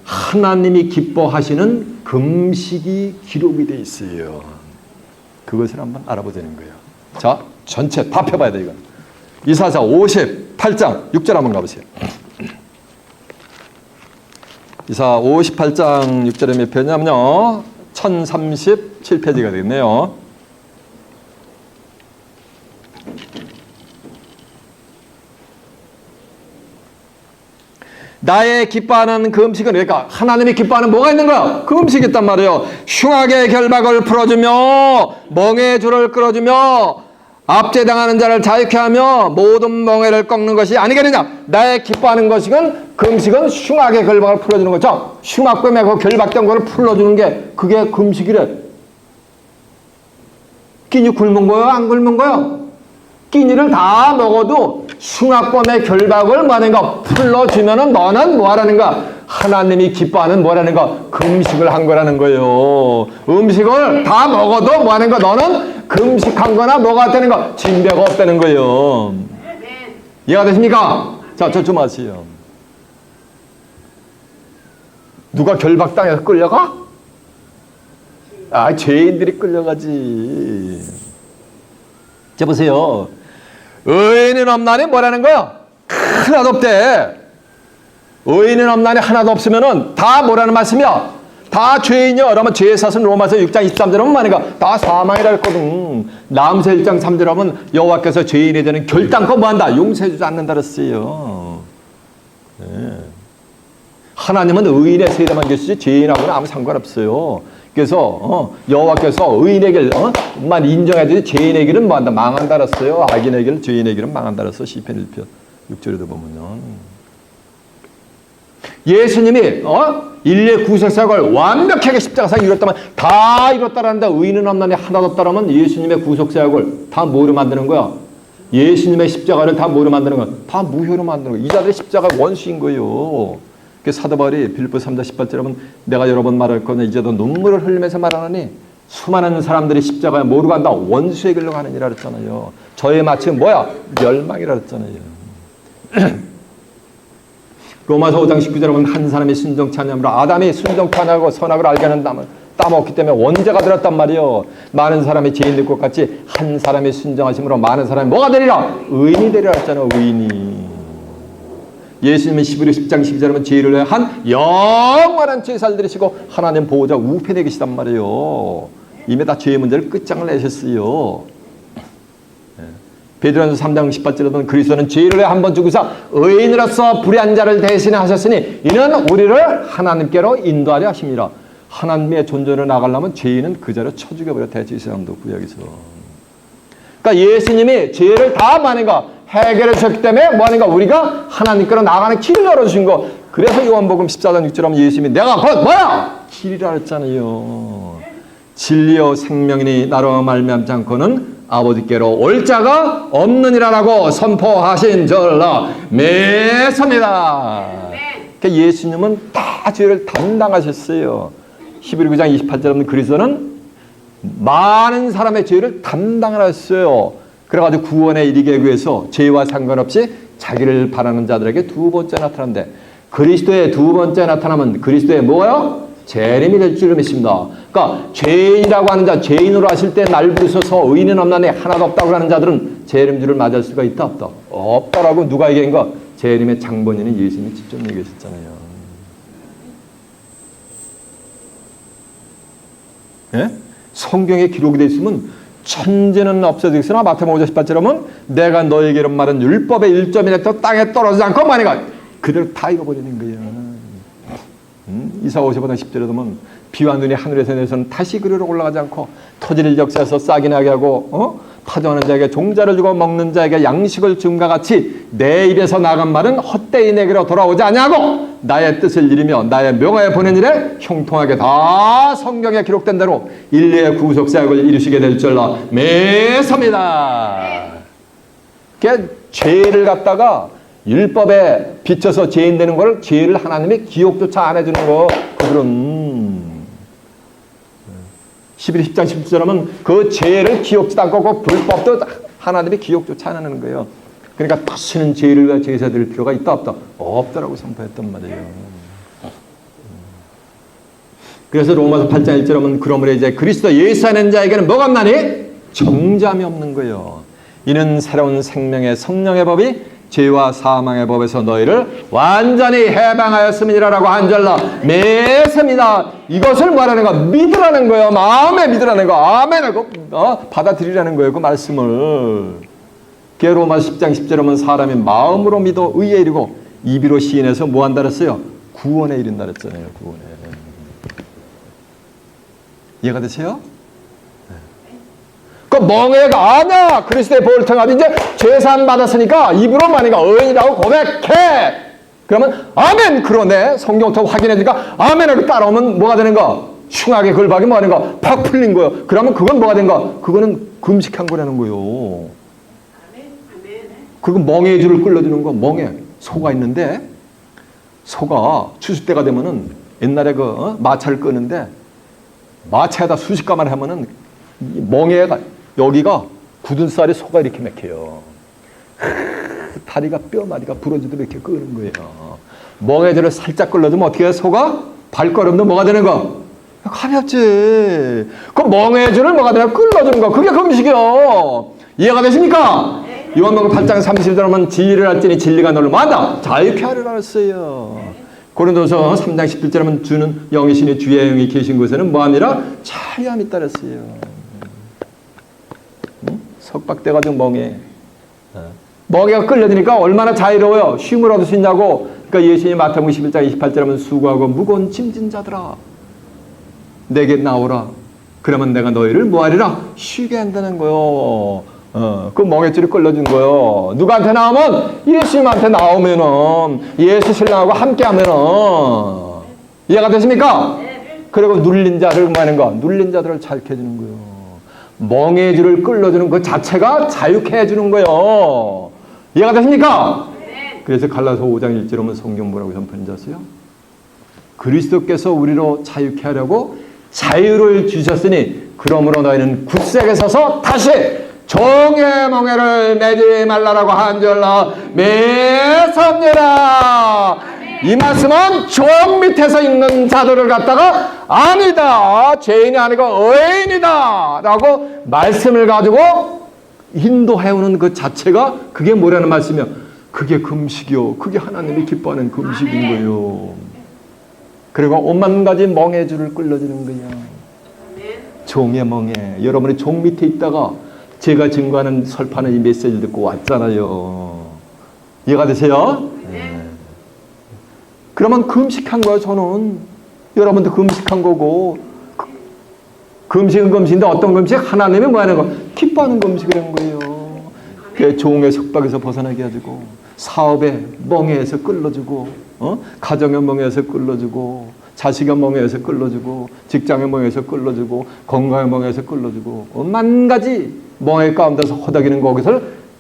하나님이 기뻐하시는 금식이 기록이 돼 있어요. 그것을 한번 알아보자는 거예요. 자, 전체 다 펴봐야 돼 이거. 이사야 58장 6절 한번 가보세요. 이사야 58장 6절에 몇 편이냐면요 1037페이지가 되겠네요. 나의 기뻐하는 그 음식은 그러니까 하나님이 기뻐하는 뭐가 있는 거야? 그 음식이 있단 말이에요. 흉악의 결박을 풀어주며 멍의 줄을 끌어주며 압제당하는 자를 자유케 하며 모든 멍에를 꺾는 것이 아니겠느냐. 나의 기뻐하는 것은 그 음식은 흉악의 결박을 풀어주는 거죠. 흉악범에 그 결박된 것을 풀어주는 게 그게 그 음식이래. 끼니 굶은 거요? 안 굶은 거요? 끼니를 다 먹어도 흉악범의 결박을 뭐하는가? 풀러주면은 너는 뭐하라는가? 하나님이 기뻐하는 뭐라는가? 그 음식을 한 거라는 거예요. 음식을 다 먹어도 뭐하는가? 너는 금식한 거나 뭐가 되는가? 징배가 없다는 거예요. 이해가 되십니까? 자, 저 좀 하세요. 누가 결박당해서 끌려가? 죄인들이 끌려가지. 자, 보세요. 의인은 없나니 뭐라는 거야? 하나도 없대. 의인은 없나니 하나도 없으면은 다 뭐라는 말씀이야? 다 죄인이야. 그러면 죄의 사슬 로마서 6장 23절 하면 뭐니까 다 사망이라 했거든. 남서 1장 3절 하면 여호와께서 죄인에 대한 결단코 뭐한다? 용서해주지 않는다 그랬어요. 네. 하나님은 의인의 세대만 계시지 죄인하고는 아무 상관없어요. 그래서 여호와께서 의인의 길만 인정해주지 죄인의 길은 뭐한다? 망한다 그랬어요. 악인의 길, 죄인의 길은 망한다 그랬어. 시편 1편 6절에도 보면요. 예수님이 인류의 구속사역을 완벽하게 십자가상 이뤘다면 다 이뤘다라는데 의인은 없나니 하나도 없다라면 예수님의 구속사역을 다 뭐로 만드는 거야? 예수님의 십자가를 다 뭐로 만드는 거야? 다 무효로 만드는 거야. 이 자들의 십자가 원수인 거예요. 사도 바울이 빌립보 3장 18절에 내가 여러 번 말할 거냐 이제도 눈물을 흘리면서 말하느니 수많은 사람들이 십자가에 뭐로 간다? 원수의 길로 가느니라 그랬잖아요. 저의 마침은 뭐야? 멸망이라 그랬잖아요. 로마서 5장 19절에 보면 한 사람이 순종치 않으므로 아담이 순종치 않고 선악을 알게 하는 담을 따먹기 때문에 원죄가 들었단 말이에요. 많은 사람이 죄인 될 것 같이 한 사람이 순종하심으로 많은 사람이 뭐가 되리라? 의인이 되리라 했잖아요. 의인이. 예수님은 히브리 10장 12절에 보면 죄를 위해 한 영원한 죄사를 들으시고 하나님 보호자 우편에 계시단 말이에요. 이미 다 죄의 문제를 끝장을 내셨어요. 베드로전서 3장 18절에 보면 그리스도는 죄를 위해 한 번 죽으사 의인으로서 불의한 자를 대신해 하셨으니 이는 우리를 하나님께로 인도하려 하십니다. 하나님의 존재로 나가려면 죄인은 그 자로 쳐 죽여버려 대지 사람도 구약에서. 그러니까 예수님이 죄를 다 많은가 해결해 주셨기 때문에 뭐하는가 우리가 하나님께로 나가는 길을 열어주신 거. 그래서 요한복음 14장 6절에 하면 예수님이 내가 곧 뭐야? 길이라 했잖아요. 진리요 생명이니 나로 말미암지 않고는 아버지께로 올 자가 없느니라라고 선포하신 절라 매섭니다. 그러니까 예수님은 다 죄를 담당하셨어요. 히브리 9장 28절에 그리스도는 많은 사람의 죄를 담당하셨어요. 그래가지고 구원에 이르기 위해서 죄와 상관없이 자기를 바라는 자들에게 두 번째 나타난데 그리스도의 두 번째 나타나면 그리스도의 뭐예요? 재림이 될 줄 믿습니다. 그러니까 죄인이라고 하는 자, 죄인으로 하실 때 날 부르셔서 의인은 없나니 하나도 없다고 하는 자들은 재림주를 맞을 수가 있다 없다? 없다라고 누가 얘기한가? 재림의 장본인은 예수님이 직접 얘기하셨잖아요. 예? 성경에 기록이 되어 있으면 천재는 없어지겠으나 마태복음 5장 18절에 보면 내가 너에게 이런 말은 율법의 1점이라도 땅에 떨어지지 않고 만약에 그대로 다 읽어버리는 거예요. 이사 55장 10절에 보면 비와 눈이 하늘에서 내려서는 다시 그리로 올라가지 않고 토지를 역사해서 싹이 나게 하고 파종하는 자에게 종자를 주고 먹는 자에게 양식을 줌과 같이 내 입에서 나간 말은 헛되이 내게로 돌아오지 아니하고 나의 뜻을 이루며 나의 명하에 보낸 일에 형통하게 다 성경에 기록된 대로 인류의 구속사역을 이루시게 될 줄로 매섭니다. 그러니까 죄를 갖다가 율법에 비춰서 죄인 되는 걸 죄를 하나님이 기억조차 안 해주는 거. 그들은 11, 10장 17절 하면 그 죄를 기억지도 않고 그 불법도 하나님이 기억조차 안 하는 거예요. 그러니까 다시는 죄를 위해 제사 드릴 필요가 있다 없다? 없다라고 선포했단 말이에요. 그래서 로마서 8장 1절 하면 그러므로 이제 그리스도 예수 안에 있는 자에게는 뭐가 없나니? 정죄함이 없는 거예요. 이는 새로운 생명의 성령의 법이 죄와 사망의 법에서 너희를 완전히 해방하였음이라고 한 줄로 매섭니다. 이것을 말하는 거 믿으라는 거예요. 마음에 믿으라는 거. 아멘하고 받아들이라는 거예요. 그 말씀을. 로마서 10장 10절에 보면 사람이 마음으로 믿어 의에 이르고 입으로 시인해서 뭐 한다 그랬어요? 구원에 이른다 그랬잖아요. 구원에. 이해가 되세요? 그 멍해가 아냐 그리스도의 보혈을 통해 이제 죄사함 받았으니까 입으로 만이가 의인이라고 고백해. 그러면 아멘 그러네. 성경부터 확인해주니까 아멘하고 따라오면 뭐가 되는가? 흉하게 걸박이 뭐 하는가? 팍 풀린 거예요. 그러면 그건 뭐가 된가? 그거는 금식한 거라는 거예요. 그리고 멍해의 줄을 끌어주는 거. 멍해 소가 있는데 소가 추수 때가 되면은 옛날에 그 마차를 끄는데 마차에다 수십 가마를 하면은 멍해가 여기가 굳은 쌀에 소가 이렇게 맥혀요. 다리가 뼈마디가 부러지도록 이렇게 끄는 거예요. 멍해줄을 살짝 끌어주면 어떻게 해요? 소가 발걸음도 뭐가 되는 거? 가볍지. 그 멍해줄을 뭐가 되나? 끌어주는 거. 그게 금식이요. 이해가 되십니까? 요한복음 8장 30절 하면 진리를 알지니 진리가 너를 뭐한다? 자유케 하리라 했어요. 고린도서 3장 17절 하면 주는 영이시니 주의 영이 계신 곳에는 뭐하니라? 자유함이 있다 그랬어요. 석박돼가지고 멍해가 끌려드니까 얼마나 자유로워요. 쉼을 얻을 수 있냐고. 그러니까 예수님이 마태복음 11장 28절 하면 수고하고 무거운 짐진 자들아 내게 나오라. 그러면 내가 너희를 뭐하리라? 쉬게 한다는 거요. 그 멍에줄이 끌려준 거요. 누구한테 나오면? 예수님한테 나오면은, 예수 신랑하고 함께 하면은, 이해가 되십니까? 그리고 눌린 자를 뭐 하는 거? 눌린 자들을 자유케 해주는 거요. 멍에줄을 끌려주는 그 자체가 자유케 해주는 거요. 이해가 되십니까? 그래서 갈라서 5장 1절 오면 성경 뭐라고 선포하셨어요? 그리스도께서 우리로 자유케 하려고 자유를 주셨으니 그러므로 너희는 굳세게 서서 다시 종의 멍에를 매지 말라라고 한줄로 매섭니다. 이 말씀은 종 밑에서 있는 자들을 갖다가 아니다, 죄인이 아니고 의인이다 라고 말씀을 가지고 인도해오는 그 자체가 그게 뭐라는 말씀이요? 그게 금식이요. 그게 하나님이 기뻐하는 금식인 거요. 그리고 오만 가지 멍에 줄을 끌어주는 거야. 종의 멍에. 여러분이 종 밑에 있다가 제가 증거하는 설파는 이 메시지를 듣고 왔잖아요. 이해가 되세요? 네. 그러면 금식한 거예요, 저는. 여러분도 금식한 거고. 금식은 금식인데 어떤 금식? 하나님이 뭐 하는 거? 기뻐하는 금식을 한 거예요. 그 종의 속박에서 벗어나게 해주고, 사업의 멍에에서 끌어주고, 가정의 멍에에서 끌어주고, 자식의 멍에에서 끌어주고, 직장의 멍에에서 끌어주고, 건강의 멍에에서 끌어주고, 만 가지 멍에 가운데서 허덕이는 거기서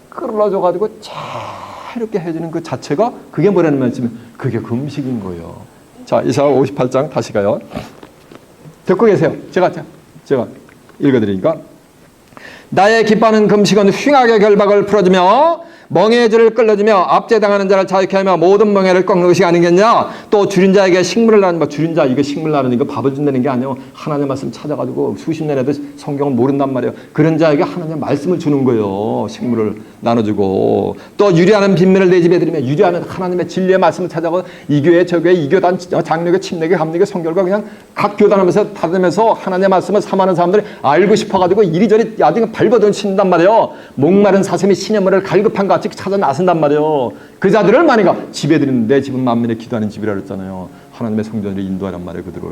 끌어줘가지고 자유롭게 해주는 그 자체가 그게 뭐라는 말씀이면 그게 금식인 거예요. 자, 이사야 58장 다시 가요. 듣고 계세요. 제가 읽어드리니까. 나의 기뻐하는 금식은 흉악의 결박을 풀어주며 멍에의 줄을 끌어주며 압제당하는 자를 자유케 하며 모든 멍에를 꺾는 것이 아니겠냐. 또 줄인 자에게 식물을 나누는 거. 줄인 자 이거 식물 나누는 거 밥을 준다는 게 아니에요. 하나님의 말씀 찾아가지고 수십 년에도 성경을 모른단 말이에요. 그런 자에게 하나님의 말씀을 주는 거예요. 식물을 나눠주고. 또 유리하는 빈면을 내 집에 드리며 유리하는 하나님의 진리의 말씀을 찾아가고 이 교회 저 교회 이 교단 장로교 침례교 감리교 성결과 그냥 각 교단하면서 받으면서 하나님의 말씀을 삼하는 사람들이 알고 싶어가지고 이리저리 야딩 발버둥 친단 말이에요. 목마른 사슴이 시냇물을 갈급한 것 같이 찾아 나선단 말이에요. 그 자들을 만약에 집에 드리는 내 집은 만민의 기도하는 집이라 그랬잖아요. 하나님의 성전을 인도하란 말이에요. 그들을.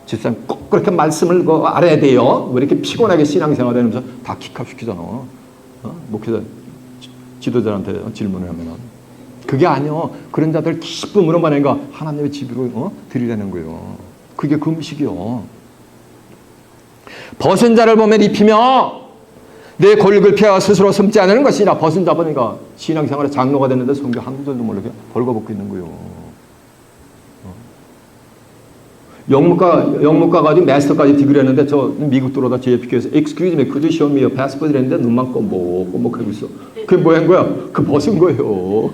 집사님 꼭 그렇게 말씀을 알아야 돼요. 왜 이렇게 피곤하게 신앙생활 하면서 다 킥합시키잖아. 목회자 지도자한테 질문을 하면 그게 아니요. 그런 자들 기쁨으로 만약에 하나님의 집으로 드리라는 거예요. 그게 금식이요. 벗은 자를 보면 입히며 내 골격을 피하여 스스로 숨지 않는 것이나 벗은 자 보니까 신앙생활에 장로가 됐는데 성경 한 구절도 모르게 벌거벗고 있는 거예요. 영문과 가지고 마스터까지 디그리 했는데 저 미국 들어오다 JFK에서 Excuse me, could you show me your passport? 이랬는데 눈만 꼬목꼬목하고 있어. 그게 뭐 한 거야? 그 벗은 거예요.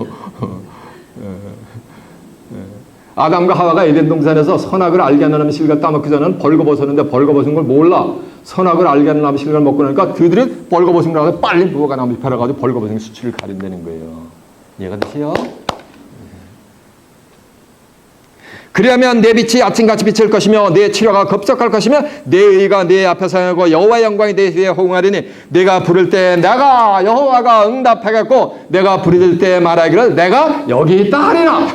아담과 하와가 에덴 동산에서 선악을 알게 하는 음식을 따먹기 전에는 벌거벗었는데 벌거벗은 걸 몰라. 선악을 알게 하는 음식을 먹고 나니까 그들이 벌거벗은 걸 가지고 빨리 무화과 나무 잎 팔아가지고 벌거벗은 수치를 가린다는 거예요. 이해가 되세요? 그리하면 내 빛이 아침같이 비칠 것이며 내 치료가 급속할 것이며 내 의가 내 앞에 서하고 여호와의 영광이 내 뒤에 호응하리니 내가 부를 때 내가 여호와가 응답하겠고 내가 부를 때 말하기를 내가 여기 있다 하리라.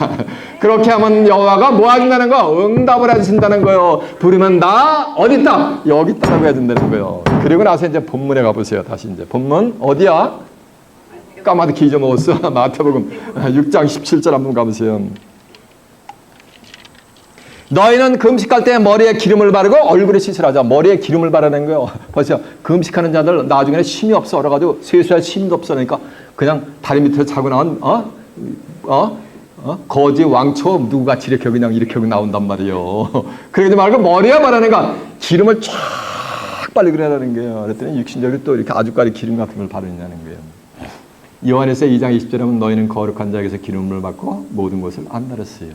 그렇게 하면 여호와가 뭐 하신다는 거? 응답을 해주신다는 거예요. 부르면 나 어디 있다? 여기 있다고 해준다는 거예요. 그리고 나서 이제 본문에 가보세요. 다시 이제 본문 어디야? 까마득히 잊어먹었어. 마태복음 6장 17절 한번 가보세요. 너희는 금식할 때 머리에 기름을 바르고 얼굴에 씻으라자. 머리에 기름을 바르는 거예요. 보세요. 금식하는 자들 나중에는 힘이 없어. 그래가지고 세수할 힘도 없어. 그러니까 그냥 다리 밑에서 자고 나온 거지 왕초 누구같이 이렇게 그냥 이렇게 나온단 말이에요. 그러지 말고 머리에 바르는 거 기름을 쫙 바르고 그러라는 거예요. 그랬더니 육신적으로 또 이렇게 아주까리 기름 같은 걸 바르냐는 거예요. 요한에서 2장 20절에 보면 너희는 거룩한 자에게서 기름을 받고 모든 것을 안달했어요.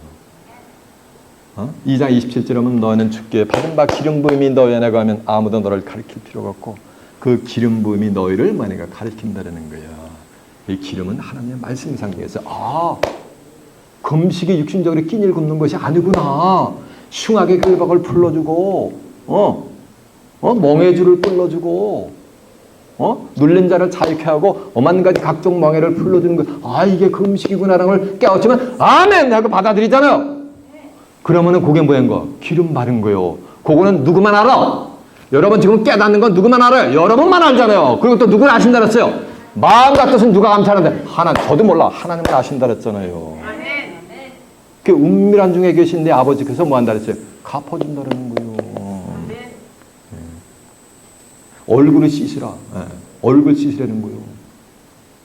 2장 27절에 보면 너희는 주께 받은 바 기름 부음이 너희 안에 가면 아무도 너를 가르칠 필요가 없고 그 기름 부음이 너희를 만약에 가르친다는 거예요. 이 기름은 하나님의 말씀 상에서 금식이 육신적으로 끼니를 굽는 것이 아니구나. 흉악의 결박을 풀어주고 멍에 줄을 풀어주고 눌린 자를 자유케 하고 오만 가지 각종 멍에를 풀어주는 거. 이게 금식이구나라는 걸 깨우치면 아멘 하고 받아들이잖아요. 그러면은 그게 뭐인 거? 기름 바른 거요. 그거는 누구만 알아? 여러분 지금 깨닫는 건 누구만 알아요? 여러분만 알잖아요. 그리고 또 누구를 아신다 그랬어요? 마음과 뜻은 누가 감찰하는데? 저도 몰라. 하나님은 아신다 그랬잖아요. 그 은밀한 중에 계신 내 아버지께서 뭐 한다 그랬어요? 갚아준다는 거예요. 얼굴을 씻으라. 얼굴 씻으라는 거예요.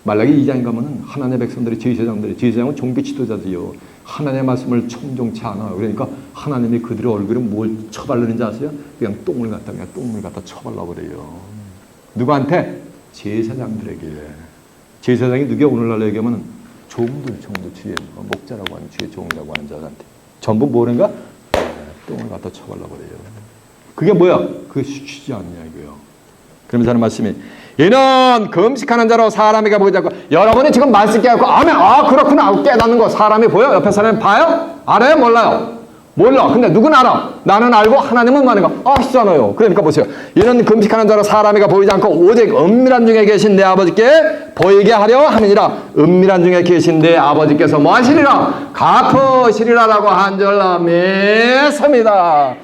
말라기 2장에 가면은 하나님의 백성들이 제사장은 종교 지도자들이요. 하나님의 말씀을 청종치 않아요. 그러니까 하나님이 그들의 얼굴에 뭘 쳐발르는지 아세요? 그냥 똥을 갖다 쳐발라버려요. 누구한테? 제사장들에게. 제사장이 누구야? 오늘날 얘기하면 종들 주의 목자라고 하는 주의 종이라고 하는 자한테 전부 뭐는가? 똥을 갖다 쳐발라버려요. 그게 뭐야? 그게 수치지 않냐 이거요. 그러면서 하는 말씀이 이는 금식하는 자로 사람이가 보이지 않고 여러분이 지금 말씀 깨닫고 아멘 그렇구나 하고 깨닫는 거 사람이 보여? 옆에 사람이 봐요? 알아요? 몰라요? 몰라. 근데 누구는 알아? 나는 알고 하나님은 아는가? 아시잖아요. 그러니까 보세요. 이는 금식하는 자로 사람이가 보이지 않고 오직 은밀한 중에 계신 내 아버지께 보이게 하려 함이니라. 은밀한 중에 계신 내 아버지께서 뭐 하시리라? 갚으시리라라고 한절함했습니다.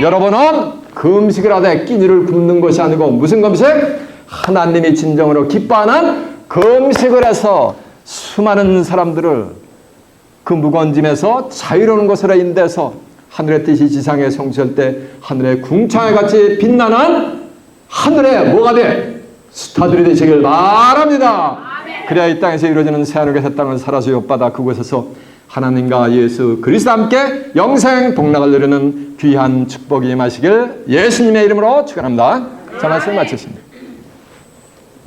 여러분은 금식을 하되 끼니를 굶는 것이 아니고 무슨 금식? 하나님이 진정으로 기뻐하는 금식을 해서 수많은 사람들을 그 무거운 짐에서 자유로운 것으로 인대서 하늘의 뜻이 지상에 성취할 때 하늘의 궁창에 같이 빛나는 하늘에 뭐가 돼? 스타들이 되시길 바랍니다. 그래야 이 땅에서 이루어지는 새하늘과 새 땅을 살아서 엿받아 그곳에서 하나님과 예수 그리스도 함께 영생 복락을 누리는 귀한 축복이 임하시길 예수님의 이름으로 축원합니다. 자, 말씀 마치십니다.